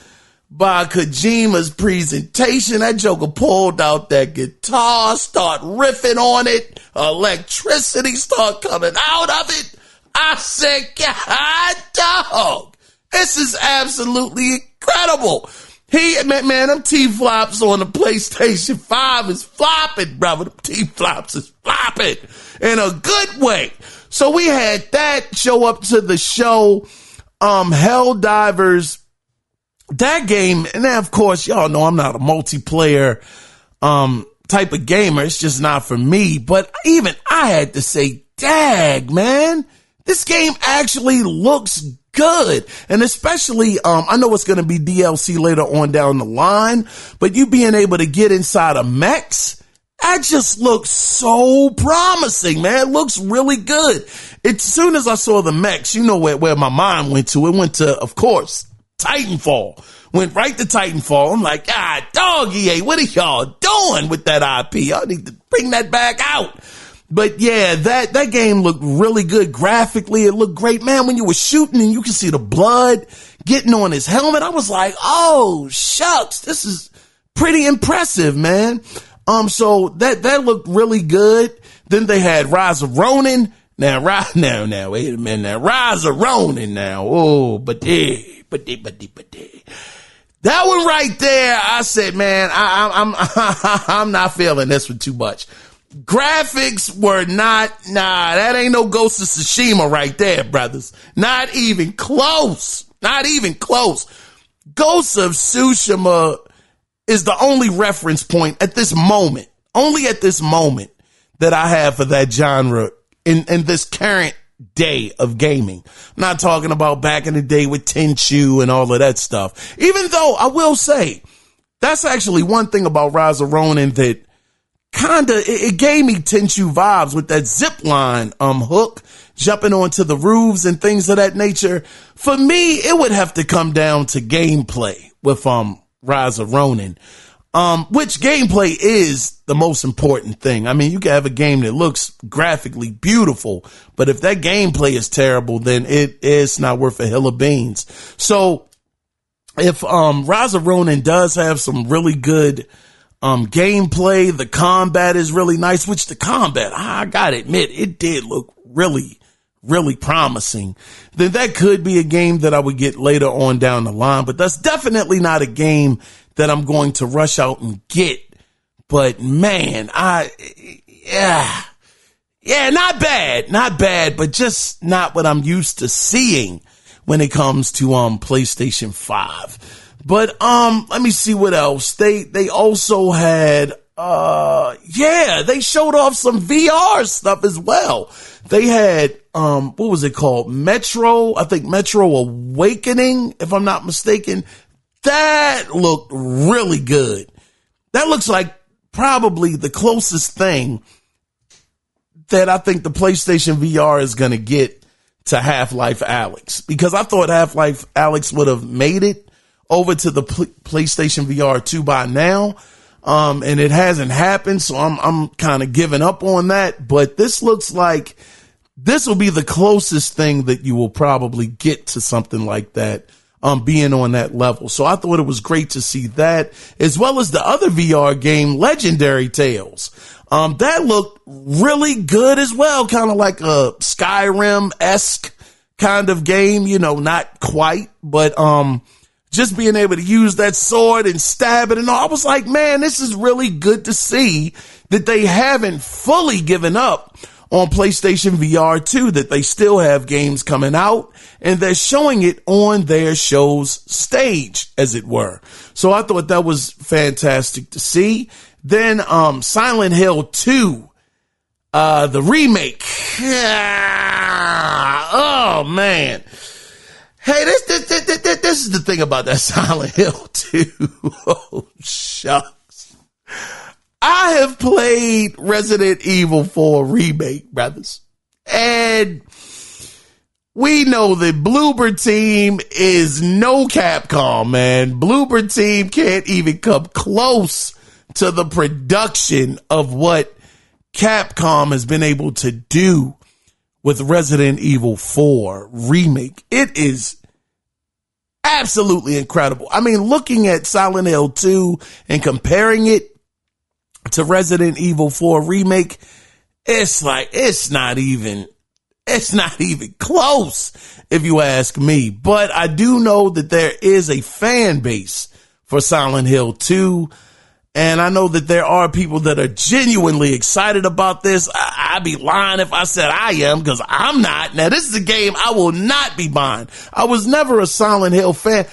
by Kojima's presentation. That joker pulled out that guitar, start riffing on it, electricity start coming out of it. I said, God dog, this is absolutely incredible. Man, them T-flops on the PlayStation 5 is flopping, brother. Them T-flops is flopping in a good way. So we had that show up to the show. Helldivers, that game, and then of course, y'all know I'm not a multiplayer type of gamer. It's just not for me. But even I had to say, dag, man, this game actually looks good. And especially, I know it's going to be DLC later on down the line, but you being able to get inside of mechs, that just looks so promising, man. It looks really good. As soon as I saw the mechs, you know where my mind went to. It went to, of course, Titanfall. Went right to Titanfall. I'm like, dog, EA, what are y'all doing with that IP? Y'all need to bring that back out. But yeah, that game looked really good graphically. It looked great, man. When you were shooting and you can see the blood getting on his helmet, I was like, oh shucks, this is pretty impressive, man. So that looked really good. Then they had Rise of Ronin. Now, wait a minute. Now, Rise of Ronin now. Oh, but that one right there, I said, man, I'm not feeling this one too much. Graphics were that ain't no Ghost of Tsushima right there, brothers. Not even close. Ghost of Tsushima is the only reference point at this moment, that I have for that genre in this current day of gaming. I'm not talking about back in the day with Tenchu and all of that stuff. Even though I will say, that's actually one thing about Rise of Ronin that it gave me Tenchu vibes with that zip line hook, jumping onto the roofs and things of that nature. For me, it would have to come down to gameplay with Rise of Ronin, which gameplay is the most important thing. I mean, you can have a game that looks graphically beautiful, but if that gameplay is terrible, then it's not worth a hill of beans. So if Rise of Ronin does have some really good gameplay, the combat is really nice, which the combat, I gotta admit, it did look really, really promising. Then that could be a game that I would get later on down the line, but that's definitely not a game that I'm going to rush out and get. But man, not bad, but just not what I'm used to seeing when it comes to PlayStation 5. But let me see what else. They also had they showed off some VR stuff as well. They had what was it called? Metro Awakening, if I'm not mistaken. That looked really good. That looks like probably the closest thing that I think the PlayStation VR is going to get to Half-Life Alyx, because I thought Half-Life Alyx would have made it over to the PlayStation VR 2 by now. And it hasn't happened. So I'm kind of giving up on that, but this looks like this will be the closest thing that you will probably get to something like that, being on that level. So I thought it was great to see that, as well as the other VR game, Legendary Tales. That looked really good as well. Kind of like a Skyrim-esque kind of game, not quite, but, just being able to use that sword and stab it and all. I was like, man, this is really good to see that they haven't fully given up on PlayStation VR 2, that they still have games coming out and they're showing it on their show's stage, as it were. So I thought that was fantastic to see. Then, Silent Hill 2, the remake. Oh man. Hey, this is the thing about that Silent Hill 2. Oh, shucks. I have played Resident Evil 4 Remake, brothers. And we know that Bloober Team is no Capcom, man. Bloober Team can't even come close to the production of what Capcom has been able to do with Resident Evil 4 Remake. It is absolutely incredible. I mean, looking at Silent Hill 2 and comparing it to Resident Evil 4 Remake, it's not even close, if you ask me. But I do know that there is a fan base for Silent Hill 2. And I know that there are people that are genuinely excited about this. I'd be lying if I said I am, because I'm not. Now, this is a game I will not be buying. I was never a Silent Hill fan.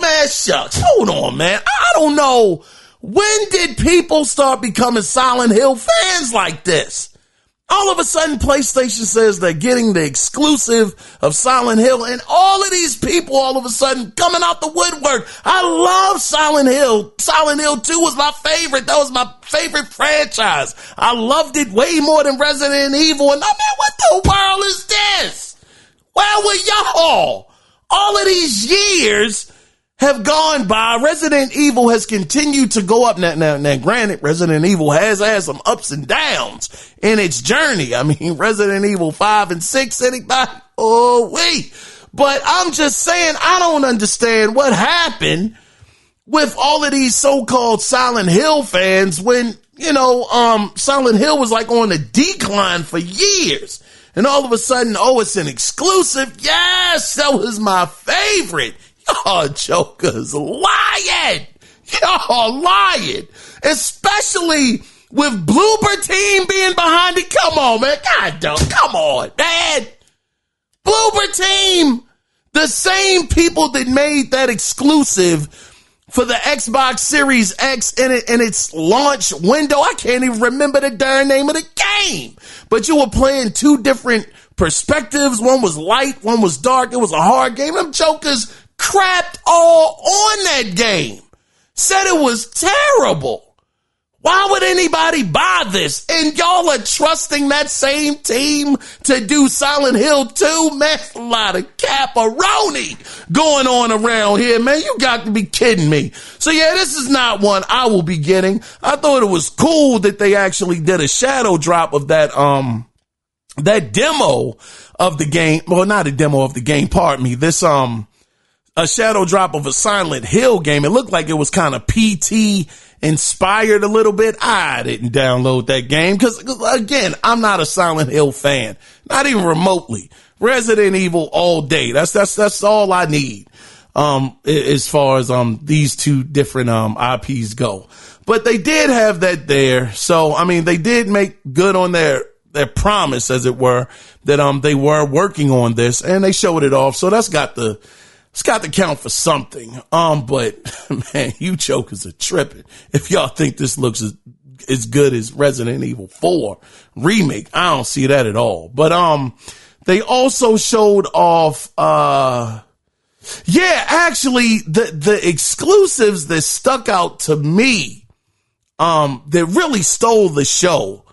Man, shucks. Hold on, man. I don't know. When did people start becoming Silent Hill fans like this? All of a sudden, PlayStation says they're getting the exclusive of Silent Hill, and all of these people all of a sudden coming out the woodwork. I love Silent Hill. Silent Hill 2 was my favorite. That was my favorite franchise. I loved it way more than Resident Evil. And what the world is this? Where were y'all? All of these years have gone by. Resident Evil has continued to go up. Now, granted, Resident Evil has had some ups and downs in its journey. I mean, Resident Evil 5 and 6, anybody? Oh, wait. But I'm just saying, I don't understand what happened with all of these so-called Silent Hill fans when, Silent Hill was like on a decline for years. And all of a sudden, it's an exclusive. Yes, that was my favorite. Y'all jokers lying. Y'all lying. Especially with Bloober Team being behind it. Come on, man. God damn. Come on, man. Bloober Team, the same people that made that exclusive for the Xbox Series X in its launch window. I can't even remember the darn name of the game. But you were playing two different perspectives. One was light, one was dark. It was a hard game. Them jokers crapped all on that game. Said it was terrible. Why would anybody buy this? And y'all are trusting that same team to do Silent Hill 2? Man, a lot of caparoni going on around here, man. You got to be kidding me. So yeah, this is not one I will be getting. I thought it was cool that they actually did a shadow drop of that demo of the game. Well, not a demo of the game, pardon me. This, a shadow drop of a Silent Hill game. It looked like it was kind of PT inspired a little bit. I didn't download that game because, again, I'm not a Silent Hill fan, not even remotely. Resident Evil all day. That's all I need, as far as, these two different, IPs go. But they did have that there. So, I mean, they did make good on their promise, as it were, that, they were working on this and they showed it off. So it's got to count for something. But man, you jokers are tripping if y'all think this looks as good as Resident Evil 4 Remake. I don't see that at all. But they also showed off actually the exclusives that stuck out to me that really stole the show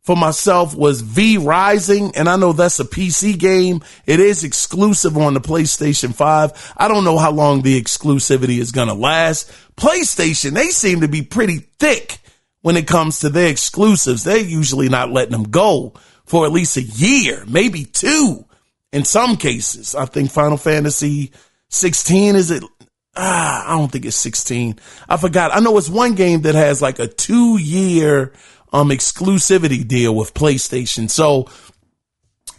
for myself was V Rising, and I know that's a PC game. It is exclusive on the PlayStation 5. I don't know how long the exclusivity is going to last. PlayStation, they seem to be pretty thick when it comes to their exclusives. They're usually not letting them go for at least a year, maybe 2 in some cases. I think Final Fantasy 16, is it? I don't think it's 16. I forgot. I know it's one game that has like a 2-year exclusivity deal with PlayStation. So,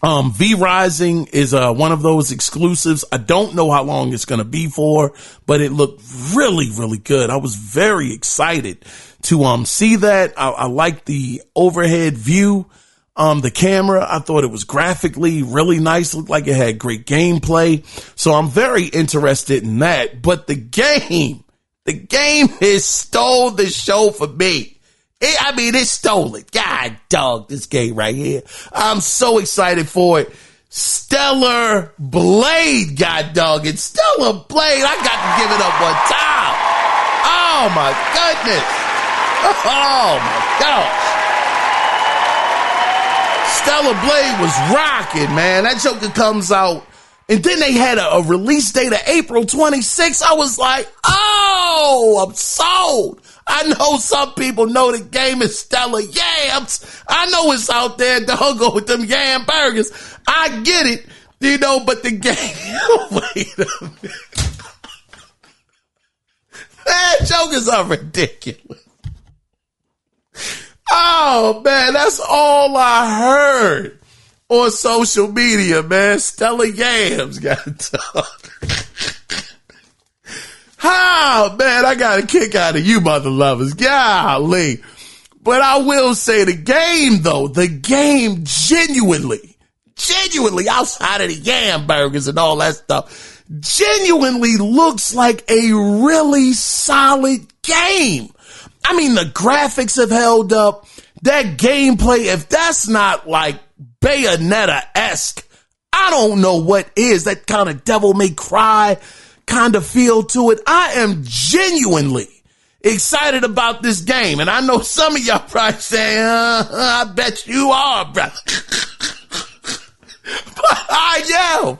V Rising is, one of those exclusives. I don't know how long it's going to be for, but it looked really, really good. I was very excited to, see that. I like the overhead view, the camera. I thought it was graphically really nice. Looked like it had great gameplay. So I'm very interested in that, but the game has stole the show for me. It stole it. God dog, this game right here. I'm so excited for it. Stellar Blade, god dog it. Stellar Blade, I got to give it up one time. Oh my goodness. Oh my gosh. Stellar Blade was rocking, man. That Joker comes out, and then they had a release date of April 26th. I was like, oh, I'm sold. I know some people know the game is Stellar Yams. I know it's out there, doggo, with them yam burgers. I get it, but the game, wait a minute. Man, Jokers are ridiculous. Oh, man, that's all I heard on social media, man. Stellar Yams got to talk. Oh, man, I got a kick out of you, mother lovers. Golly. But I will say the game, though, genuinely, outside of the yam burgers and all that stuff, genuinely looks like a really solid game. I mean, the graphics have held up. That gameplay, if that's not like Bayonetta-esque, I don't know what is. That kind of Devil May Cry kind of feel to it. I am genuinely excited about this game. And I know some of y'all probably saying, I bet you are, brother. But I am.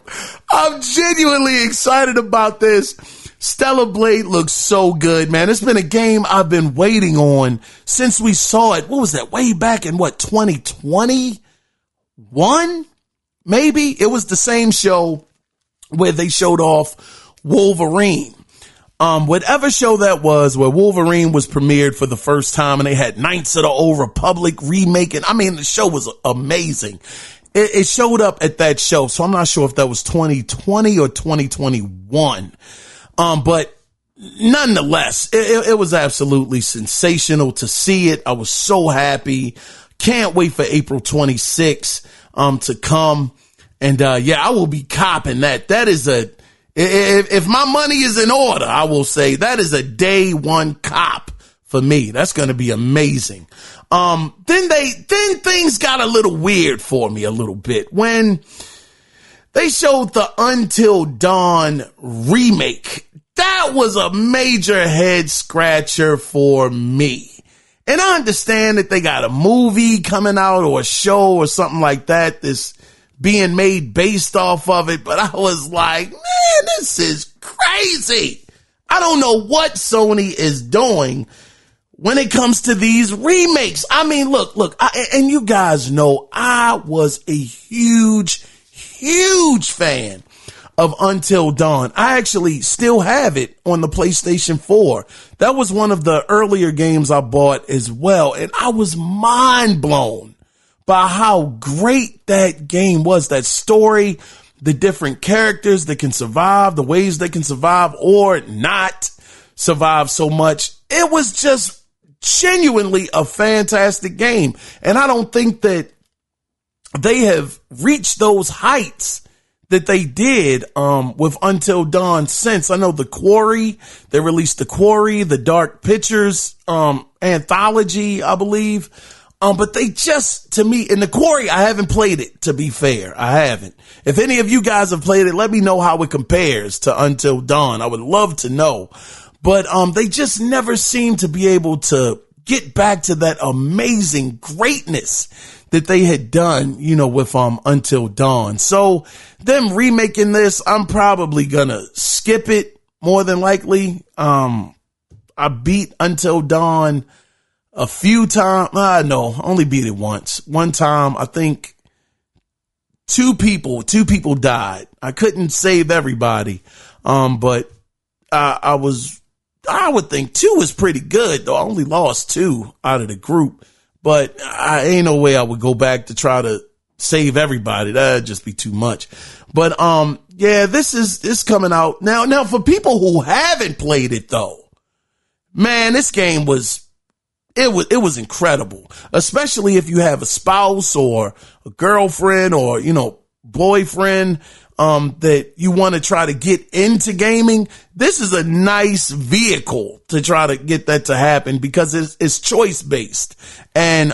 I'm genuinely excited about this. Stellar Blade looks so good, man. It's been a game I've been waiting on since we saw it. What was that? Way back in 2021? Maybe? It was the same show where they showed off Wolverine. Whatever show that was, where Wolverine was premiered for the first time and they had Knights of the Old Republic remaking. I mean, the show was amazing. It showed up at that show. So I'm not sure if that was 2020 or 2021. But nonetheless, it was absolutely sensational to see it. I was so happy. Can't wait for April 26th, to come. And, I will be copping that. That is if my money is in order, I will say that is a day one cop for me. That's going to be amazing. Then things got a little weird for me a little bit when they showed the Until Dawn remake. That was a major head scratcher for me. And I understand that they got a movie coming out or a show or something like that that's being made based off of it. But I was like, man, this is crazy. I don't know what Sony is doing when it comes to these remakes. I mean, look, and you guys know I was a huge fan of Until Dawn. I actually still have it on the PlayStation 4. That was one of the earlier games I bought as well. And I was mind blown by how great that game was. That story, the different characters that can survive, the ways they can survive or not survive so much. It was just genuinely a fantastic game. And I don't think that they have reached those heights that they did with Until Dawn since. I know The Quarry, they released The Quarry, the Dark Pictures anthology, I believe. But they just, to me, in The Quarry, I haven't played it, to be fair. I haven't. If any of you guys have played it, let me know how it compares to Until Dawn. I would love to know. But they just never seem to be able to get back to that amazing greatness that they had done, with Until Dawn. So them remaking this, I'm probably gonna skip it more than likely. I beat Until Dawn a few times. No, only beat it once. One time, I think two people died. I couldn't save everybody. But I would think 2 was pretty good, though. I only lost 2 out of the group. But I ain't no way I would go back to try to save everybody. That'd just be too much. But, this is coming out now. Now, for people who haven't played it though, man, this game was incredible, especially if you have a spouse or a girlfriend or, boyfriend, that you want to try to get into gaming. This is a nice vehicle to try to get that to happen because it's choice based. And,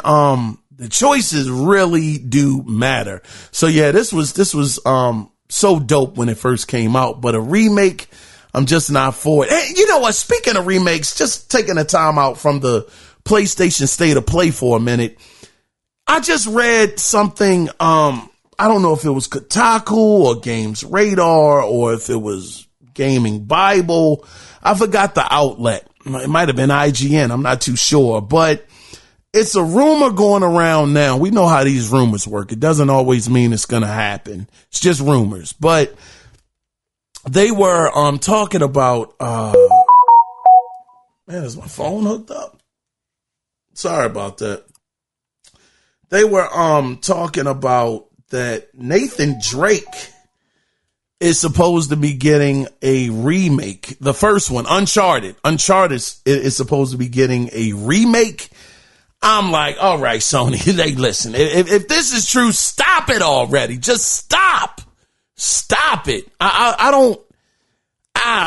the choices really do matter. So yeah, this was so dope when it first came out, but a remake, I'm just not for it. Hey, you know what? Speaking of remakes, just taking a time out from the PlayStation State of Play for a minute. I just read something, I don't know if it was Kotaku or Games Radar or if it was Gaming Bible. I forgot the outlet. It might have been IGN. I'm not too sure, but it's a rumor going around now. We know how these rumors work. It doesn't always mean it's going to happen. It's just rumors, but they were, talking about, man, is my phone hooked up? Sorry about that. They were, talking about that Nathan Drake is supposed to be getting a remake. The first one, Uncharted is supposed to be getting a remake. I'm like, all right, Sony, hey, listen, if this is true, stop it already. Just stop it. I don't,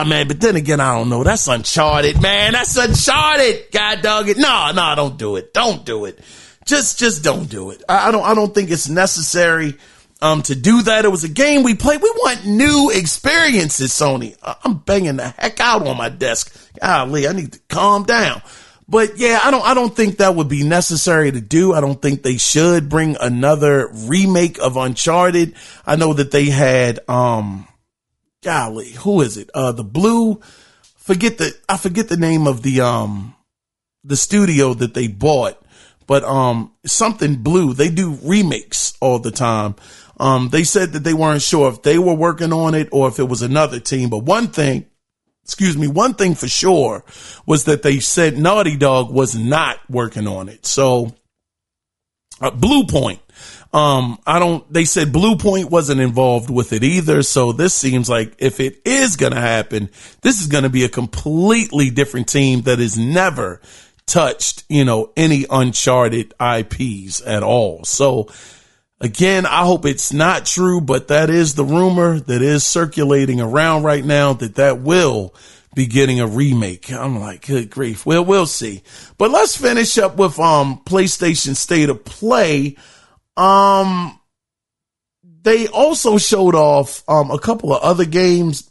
man, but then again, I don't know. That's Uncharted, man. That's Uncharted. God dog it. No, don't do it. Don't do it. Just don't do it. I don't think it's necessary to do that. It was a game we played. We want new experiences, Sony. I'm banging the heck out on my desk. Golly, I need to calm down. But yeah, I don't think that would be necessary to do. I don't think they should bring another remake of Uncharted. I know that they had, golly, who is it? I forget the name of the studio that they bought, but, something Blue. They do remakes all the time. They said that they weren't sure if they were working on it or if it was another team, but one thing for sure was that they said Naughty Dog was not working on it. So, Blue Point, they said Blue Point wasn't involved with it either. So this seems like if it is going to happen, this is going to be a completely different team that has never touched, any Uncharted IPs at all. So again, I hope it's not true, but that is the rumor that is circulating around right now, that will be getting a remake. I'm like, good grief. Well, we'll see. But let's finish up with PlayStation State of Play. They also showed off a couple of other games.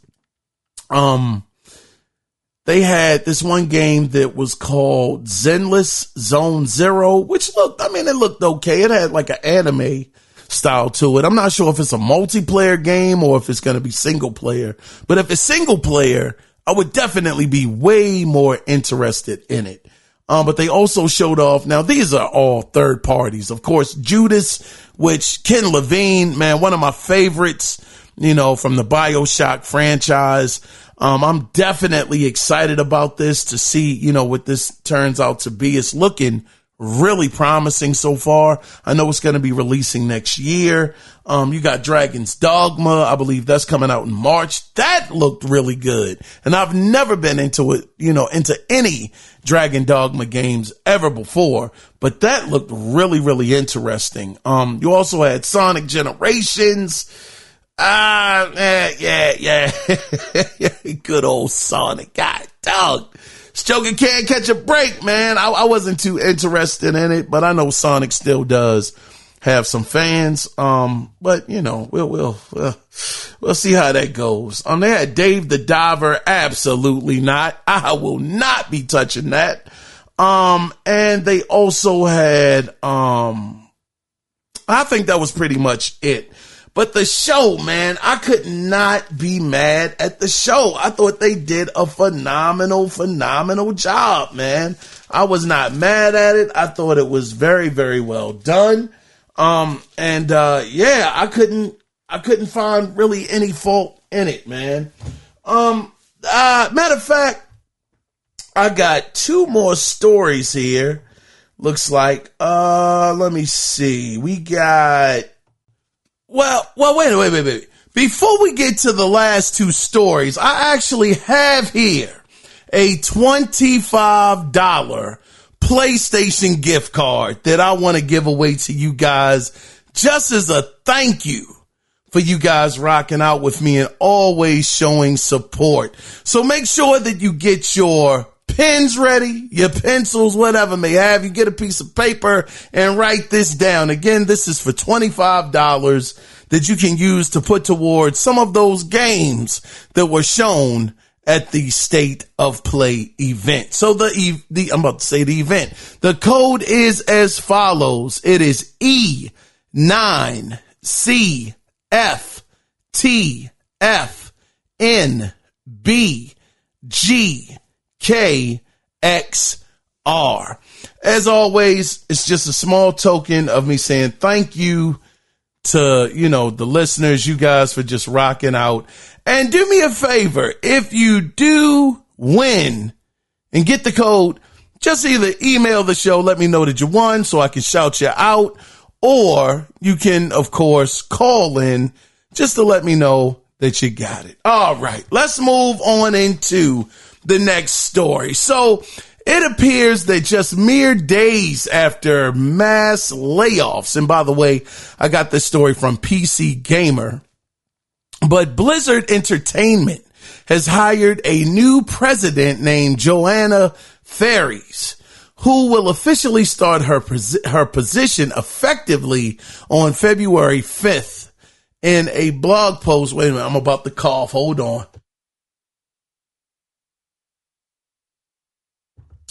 They had this one game that was called Zenless Zone Zero, which it looked okay. It had like an anime style to it. I'm not sure if it's a multiplayer game or if it's going to be single player, but if it's single player, I would definitely be way more interested in it. But they also showed off. Now, these are all third parties. Of course, Judas, which Ken Levine, man, one of my favorites, from the BioShock franchise. I'm definitely excited about this to see, what this turns out to be. It's looking really promising so far. I know it's going to be releasing next year. You got Dragon's Dogma. I believe that's coming out in March. That looked really good. And I've never been into it, into any Dragon Dogma games ever before, but that looked really, really interesting. You also had Sonic Generations. Yeah. Good old Sonic. God dog. Joker can't catch a break, man. I wasn't too interested in it, but I know Sonic still does have some fans. But we'll see how that goes. They had Dave the Diver. Absolutely not. I will not be touching that. And they also had, I think that was pretty much it. But the show, man, I could not be mad at the show. I thought they did a phenomenal job, man. I was not mad at it. I thought it was very, very well done. I couldn't find really any fault in it, man. Matter of fact, I got two more stories here. Looks like, let me see. We got, well, wait. Before we get to the last two stories, I actually have here a $25 PlayStation gift card that I want to give away to you guys just as a thank you for you guys rocking out with me and always showing support. So make sure that you get your pens ready, your pencils, whatever may have. You get a piece of paper and write this down. Again, this is for $25 that you can use to put towards some of those games that were shown at the State of Play event. So I'm about to say the event. The code is as follows. It is E9CFTFNBGKXR. As always, it's just a small token of me saying thank you to, the listeners, you guys, for just rocking out. And do me a favor, if you do win and get the code, just either email the show, let me know that you won so I can shout you out, or you can, of course, call in just to let me know that you got it. All right, let's move on into the next story. So it appears that just mere days after mass layoffs, and by the way, I got this story from PC Gamer, but Blizzard Entertainment has hired a new president named Joanna Faries, who will officially start her position effectively on February 5th. In a blog post, wait a minute, I'm about to cough, hold on.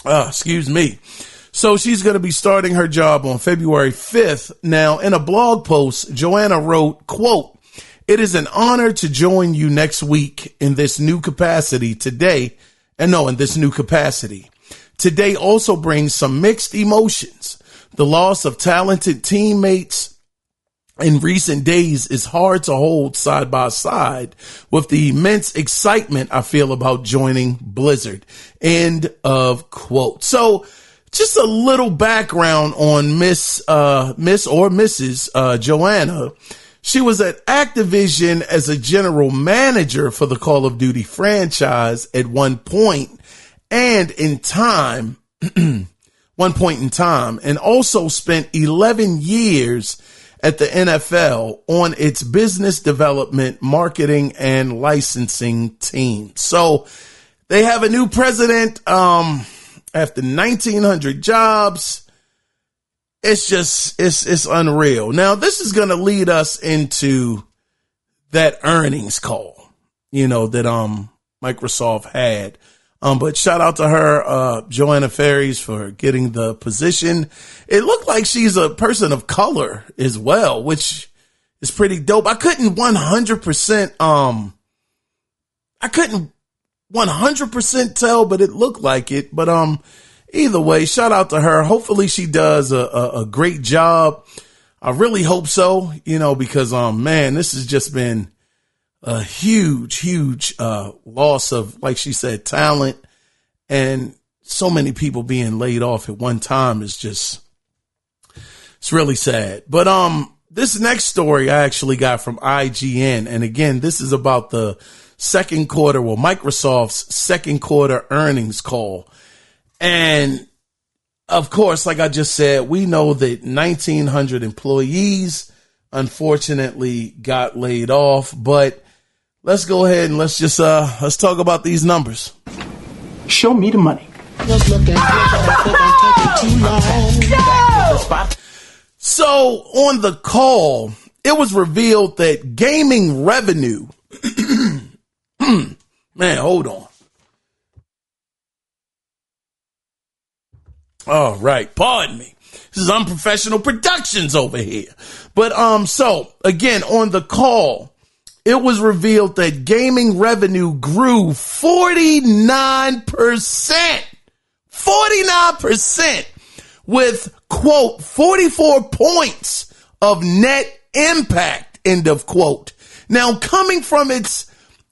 Excuse me. So she's going to be starting her job on February 5th. Now, in a blog post, Joanna wrote, quote, "It is an honor to join you next week in this new capacity today. In this new capacity. Today also brings some mixed emotions. The loss of talented teammates in recent days is hard to hold side by side with the immense excitement I feel about joining Blizzard." End of quote. So just a little background on Miss or Mrs. Joanna. She was at Activision as a general manager for the Call of Duty franchise at one point in time, and also spent 11 years at the NFL on its business development, marketing, and licensing team. So they have a new president after 1,900 jobs. It's unreal. Now, this is going to lead us into that earnings call, that Microsoft had. But shout out to her, Joanna Faries, for getting the position. It looked like she's a person of color as well, which is pretty dope. I couldn't 100% tell, but it looked like it. But either way, shout out to her. Hopefully she does a great job. I really hope so, because man, this has just been a huge loss of, like she said, talent, and so many people being laid off at one time is it's really sad. But this next story I actually got from IGN, and again, this is about the Microsoft's second quarter earnings call. And of course, like I just said, we know that 1,900 employees unfortunately got laid off, but let's go ahead and let's talk about these numbers.
Show me the money.
So on the call, it was revealed that gaming revenue, man, hold on. All right, pardon me. This is unprofessional productions over here. But so again, on the call, it was revealed that gaming revenue grew 49%. 49% with, quote, 44 points of net impact, end of quote. Now, coming from its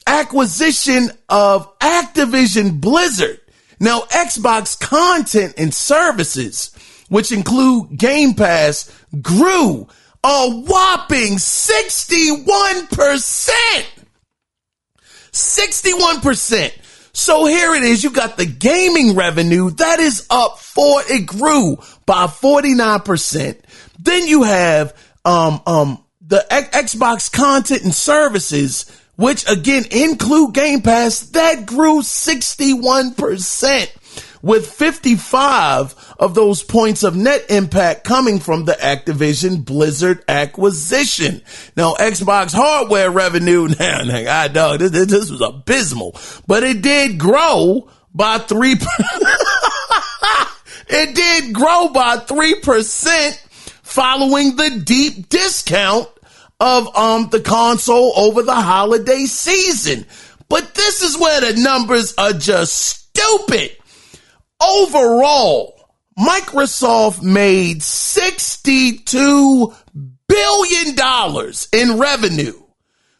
acquisition of Activision Blizzard, now Xbox content and services, which include Game Pass, grew a whopping 61%. 61%. So here it is. You got the gaming revenue that is up it grew by 49%. Then you have, the Xbox content and services, which again include Game Pass, that grew 61%. with 55 of those points of net impact coming from the Activision Blizzard acquisition. Now, Xbox hardware revenue, I know this was abysmal, but it did grow by 3%. It did grow by 3% following the deep discount of the console over the holiday season. But this is where the numbers are just stupid. Overall, Microsoft made $62 billion in revenue,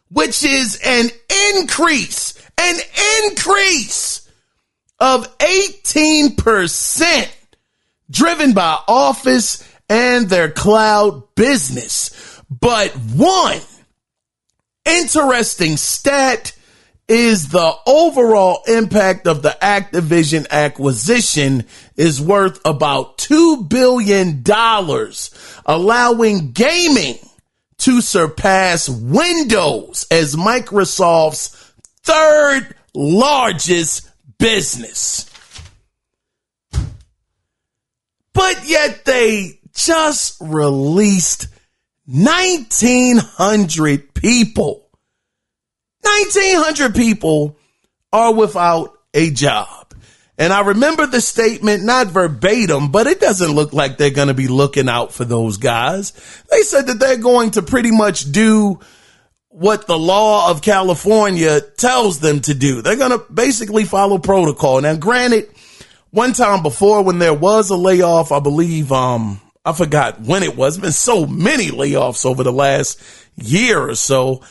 which is an increase of 18%, driven by Office and their cloud business. But one interesting stat is the overall impact of the Activision acquisition is worth about $2 billion, allowing gaming to surpass Windows as Microsoft's third largest business. But yet they just released 1,900 people. 1,900 people are without a job. And I remember the statement, not verbatim, but it doesn't look like they're going to be looking out for those guys. They said that they're going to pretty much do what the law of California tells them to do. They're going to basically follow protocol. Now, granted, one time before when there was a layoff, I believe, I forgot when it was. There's been so many layoffs over the last year or so.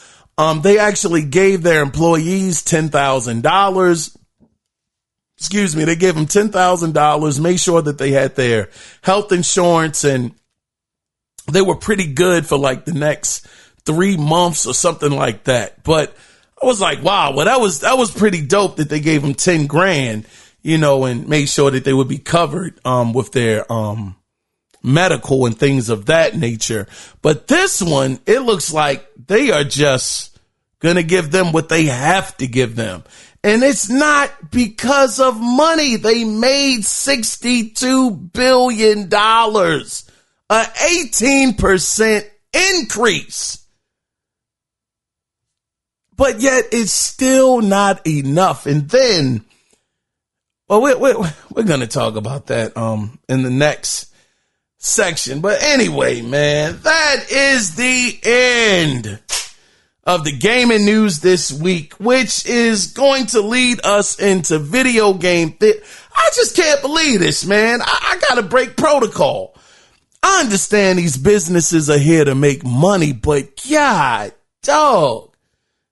They actually gave their employees $10,000. Excuse me. They gave them $10,000, made sure that they had their health insurance, and they were pretty good for like the next 3 months or something like that. But I was like, wow, well, that was pretty dope that they gave them 10 grand, and made sure that they would be covered, with their, medical and things of that nature. But this one, it looks like they are just going to give them what they have to give them. And it's not because of money. They made $62 billion, an 18% increase. But yet it's still not enough. And then, well, we're going to talk about that in the next section. But anyway, man, that is the end of the gaming news this week, which is going to lead us into video game. I just can't believe this, man. I got to break protocol. I understand these businesses are here to make money, but God, dog,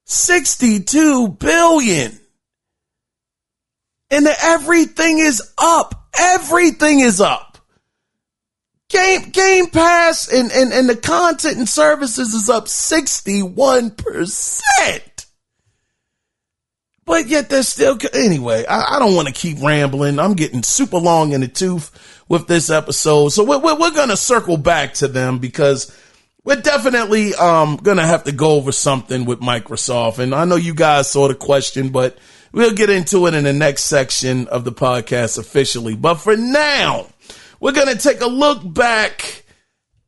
62 billion. And everything is up. Everything is up. Game Pass and the content and services is up 61%. But yet there's still, anyway, I don't want to keep rambling. I'm getting super long in the tooth with this episode. So we're going to circle back to them because we're definitely going to have to go over something with Microsoft. And I know you guys saw the question, but we'll get into it in the next section of the podcast officially. But for now, we're going to take a look back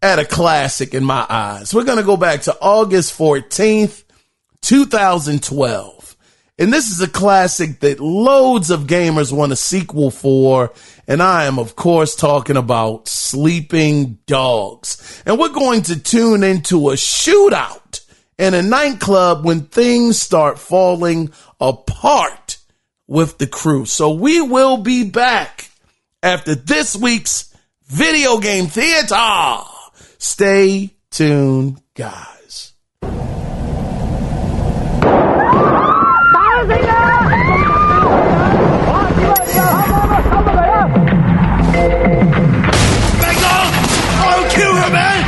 at a classic in my eyes. We're going to go back to August 14th, 2012. And this is a classic that loads of gamers want a sequel for. And I am, of course, talking about Sleeping Dogs. And we're going to tune into a shootout in a nightclub when things start falling apart with the crew. So we will be back after this week's Video Game Theater. Stay tuned, guys.
I'll kill her, man!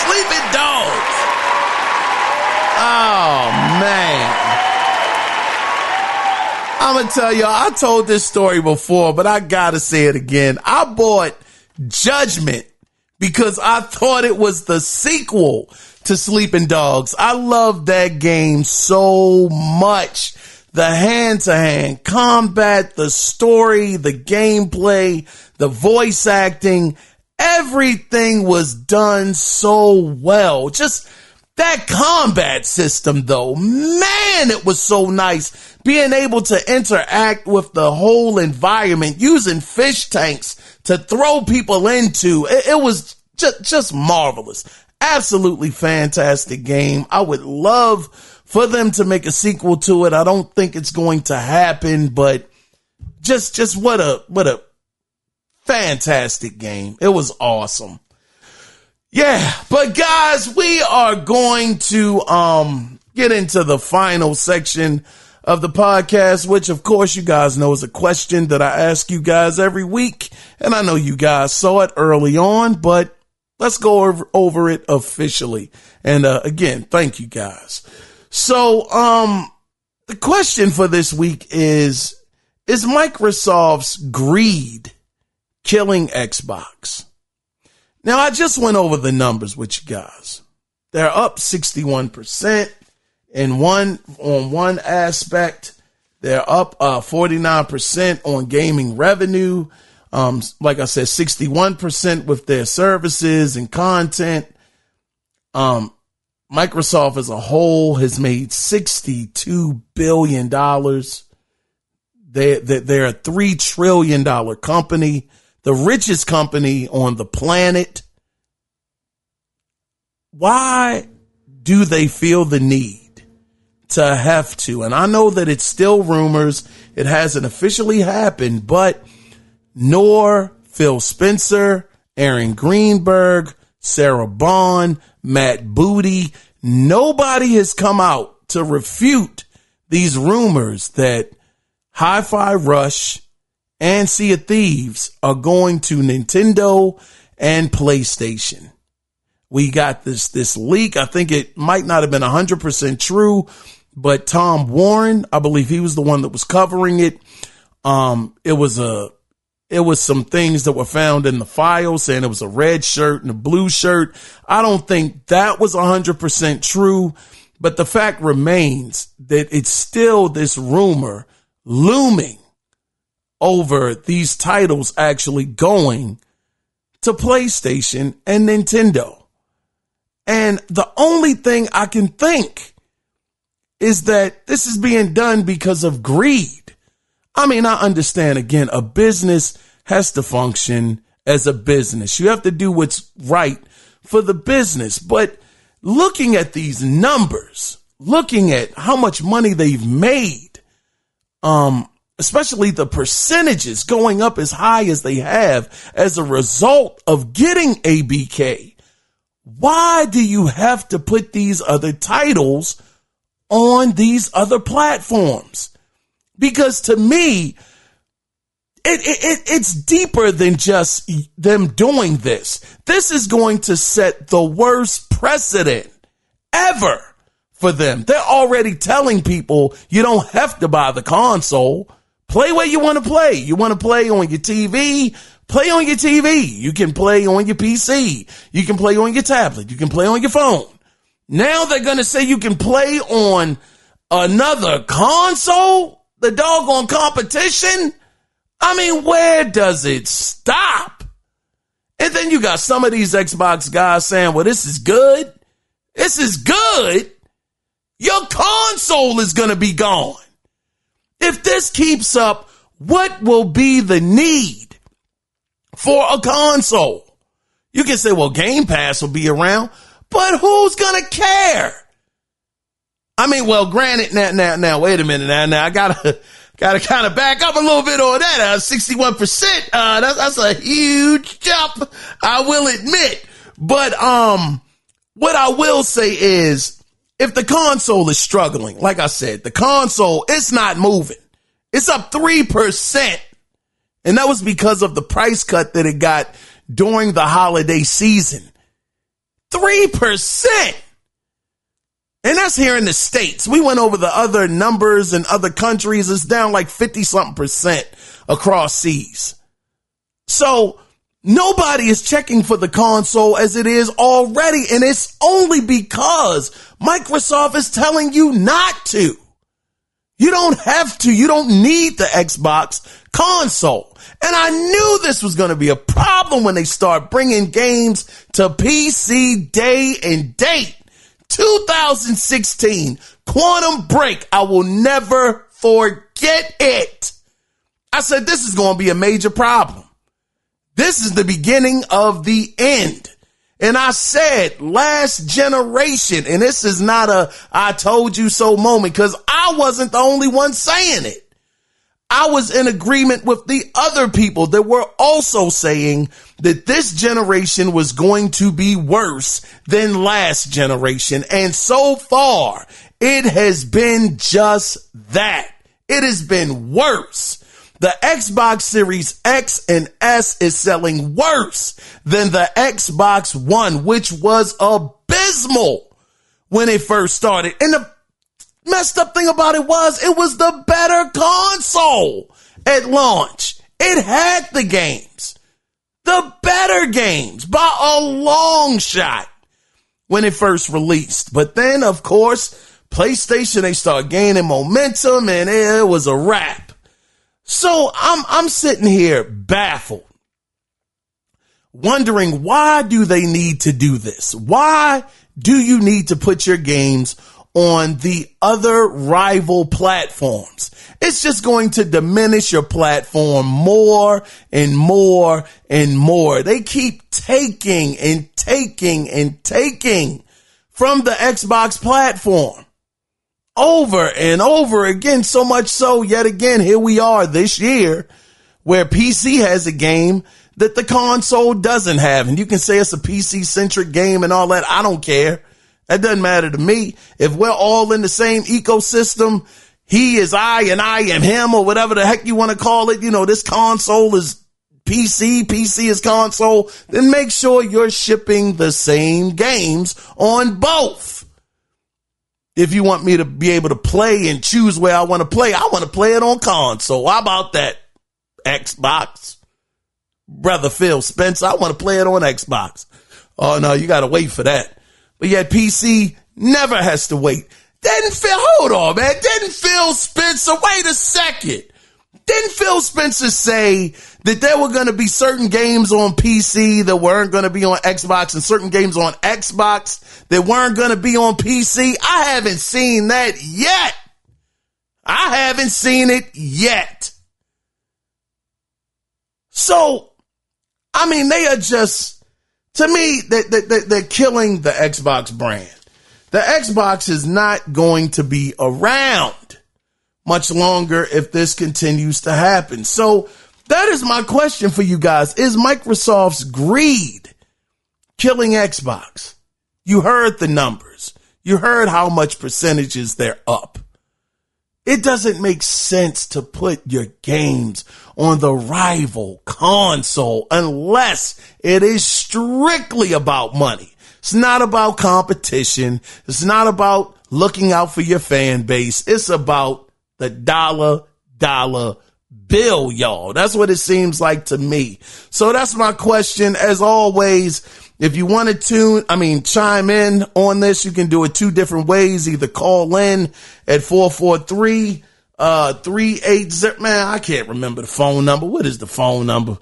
Sleeping dogs. Oh, man. I'm going to tell y'all, I told this story before, but I got to say it again. I bought Judgment because I thought it was the sequel to Sleeping Dogs. I love that game so much. The hand-to-hand combat, the story, the gameplay, the voice acting, everything was done so well. Just that combat system, though, man, it was so nice. Being able to interact with the whole environment, using fish tanks to throw people into, it was just marvelous. Absolutely fantastic game. I would love for them to make a sequel to it. I don't think it's going to happen, but just what a fantastic game. It was awesome. Yeah, but guys, we are going to get into the final section of the podcast, which of course you guys know is a question that I ask you guys every week. And I know you guys saw it early on, but let's go over it officially. And again, thank you guys. So the question for this week is Microsoft's greed killing Xbox? Now, I just went over the numbers with you guys. They're up 61% on one aspect. They're up 49% on gaming revenue. Like I said, 61% with their services and content. Microsoft as a whole has made $62 billion. They're a $3 trillion company, the richest company on the planet. Why do they feel the need to have to? And I know that it's still rumors. It hasn't officially happened, but nor Phil Spencer, Aaron Greenberg, Sarah Bond, Matt Booty, nobody has come out to refute these rumors that Hi-Fi Rush and Sea of Thieves are going to Nintendo and PlayStation. We got this leak. I think it might not have been 100% true, but Tom Warren, I believe he was the one that was covering it. It was some things that were found in the file saying it was a red shirt and a blue shirt. I don't think that was 100% true, but the fact remains that it's still this rumor looming over these titles actually going to PlayStation and Nintendo. And the only thing I can think is that this is being done because of greed. I mean, I understand, again, a business has to function as a business. You have to do what's right for the business. But looking at these numbers, looking at how much money they've made, especially the percentages going up as high as they have as a result of getting ABK, why do you have to put these other titles on these other platforms? Because to me, it's deeper than just them doing this. This is going to set the worst precedent ever for them. They're already telling people you don't have to buy the console. Play where you want to play. You want to play on your TV? Play on your TV. You can play on your PC. You can play on your tablet. You can play on your phone. Now they're going to say you can play on another console? The doggone competition? I mean, where does it stop? And then you got some of these Xbox guys saying, well, this is good. This is good. Your console is going to be gone. If this keeps up, what will be the need for a console? You can say, well, Game Pass will be around, but who's going to care? I mean, well, granted, now, wait a minute. Now, I gotta kind of back up a little bit on that. 61%. That's a huge jump, I will admit. But, what I will say is, if the console is struggling, like I said, the console, it's not moving. It's up 3%. And that was because of the price cut that it got during the holiday season. 3%. And that's here in the States. We went over the other numbers in other countries. It's down like 50-something% across seas. So nobody is checking for the console as it is already. And it's only because Microsoft is telling you not to. You don't have to. You don't need the Xbox console. And I knew this was going to be a problem when they start bringing games to PC day and date. 2016, Quantum Break. I will never forget it. I said, this is going to be a major problem. This is the beginning of the end. And I said last generation, and this is not a I told you so moment, because I wasn't the only one saying it. I was in agreement with the other people that were also saying that this generation was going to be worse than last generation. And so far, it has been just that. It has been worse. The Xbox Series X and S is selling worse than the Xbox One, which was abysmal when it first started. And the messed up thing about it was the better console at launch. It had the games, the better games by a long shot when it first released. But then, of course, PlayStation, they start gaining momentum and it was a wrap. So I'm sitting here baffled, wondering, why do they need to do this? Why do you need to put your games on the other rival platforms? It's just going to diminish your platform more and more and more. They keep taking and taking and taking from the Xbox platform over and over again, so much so yet again, here we are this year where PC has a game that the console doesn't have. And you can say it's a PC centric game and all that. I don't care. That doesn't matter to me. If we're all in the same ecosystem, he is I and I am him, or whatever the heck you want to call it. You know, this console is PC, PC is console. Then make sure you're shipping the same games on both. If you want me to be able to play and choose where I want to play it on console. How about that, Xbox? Brother Phil Spencer, I want to play it on Xbox. Oh, no, you got to wait for that. But yet PC never has to wait. Hold on, man. Didn't Phil Spencer, wait a second. Didn't Phil Spencer say that there were going to be certain games on PC that weren't going to be on Xbox and certain games on Xbox that weren't going to be on PC? I haven't seen that yet. I haven't seen it yet. So, I mean, they are just, to me, they're killing the Xbox brand. The Xbox is not going to be around much longer if this continues to happen. So that is my question for you guys. Is Microsoft's greed killing Xbox? You heard the numbers. You heard how much percentages they're up. It doesn't make sense to put your games on the rival console unless it is strictly about money. It's not about competition. It's not about looking out for your fan base. It's about the dollar bill, y'all. That's what it seems like to me. So that's my question. As always, if you want to chime in on this, you can do it two different ways. Either call in at 443-380. Man, I can't remember the phone number. What is the phone number?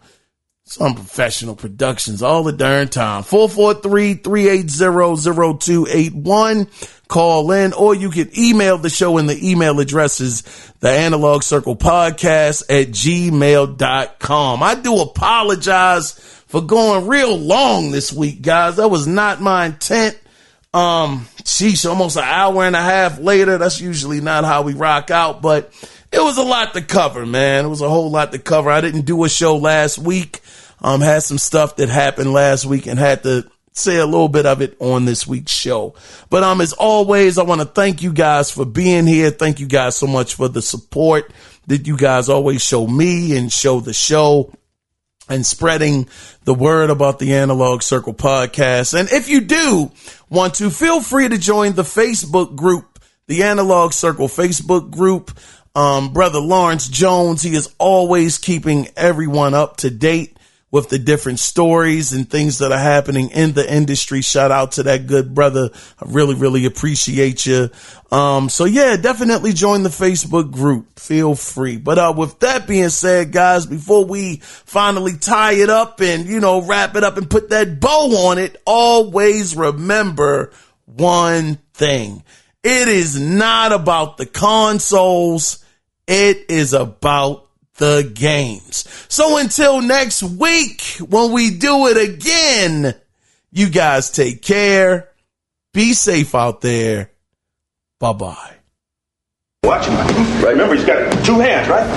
Some professional productions all the darn time. 443-380-0281. Call in, or you can email the show, and the email address is theanalogcirclepodcast@gmail.com. I do apologize for going real long this week, guys. That was not my intent. Almost an hour and a half later. That's usually not how we rock out, but it was a lot to cover, man. It was a whole lot to cover. I didn't do a show last week. Had some stuff that happened last week and had to say a little bit of it on this week's show. But as always, I want to thank you guys for being here. Thank you guys so much for the support that you guys always show me and show the show. and spreading the word about the Analog Circle podcast. And if you do want to, feel free to join the Facebook group, the Analog Circle Facebook group. Brother Lawrence Jones, he is always keeping everyone up to date with the different stories and things that are happening in the industry. Shout out to that good brother. I really, really appreciate you. So yeah, definitely join the Facebook group. Feel free. But, with that being said, guys, before we finally tie it up and, wrap it up and put that bow on it, always remember one thing. It is not about the consoles. It is about the games. So until next week, when we do it again, you guys take care. Be safe out there. Bye-bye.
Watch him. Right. Remember, he's got 2 hands, right?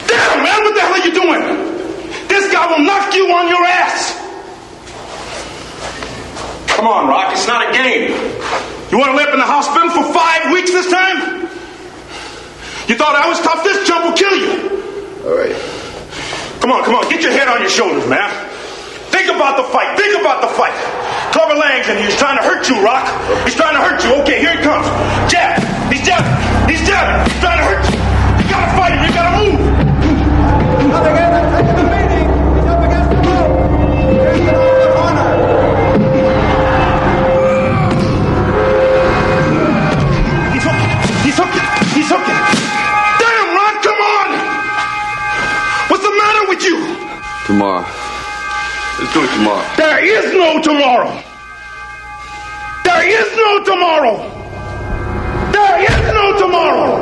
Damn, man, what the hell are you doing? This guy will knock you on your ass. Come on, Rock, it's not a game. You want to live in the hospital for 5 weeks this time? You thought I was tough? This jump will kill you. All right. Come on. Get your head on your shoulders, man. Think about the fight. Clubber Lang's in here. He's trying to hurt you, Rock. He's trying to hurt you. Okay, here he comes. Jab. He's jabbing. He's trying to hurt you. You gotta fight him. You gotta move. Up against the meeting. He's up against the rope. Here's the corner. He's hooking. Damn, Ron, come on! What's the matter with you?
Tomorrow. Let's do it tomorrow.
There is no tomorrow. There is no tomorrow. There is no tomorrow.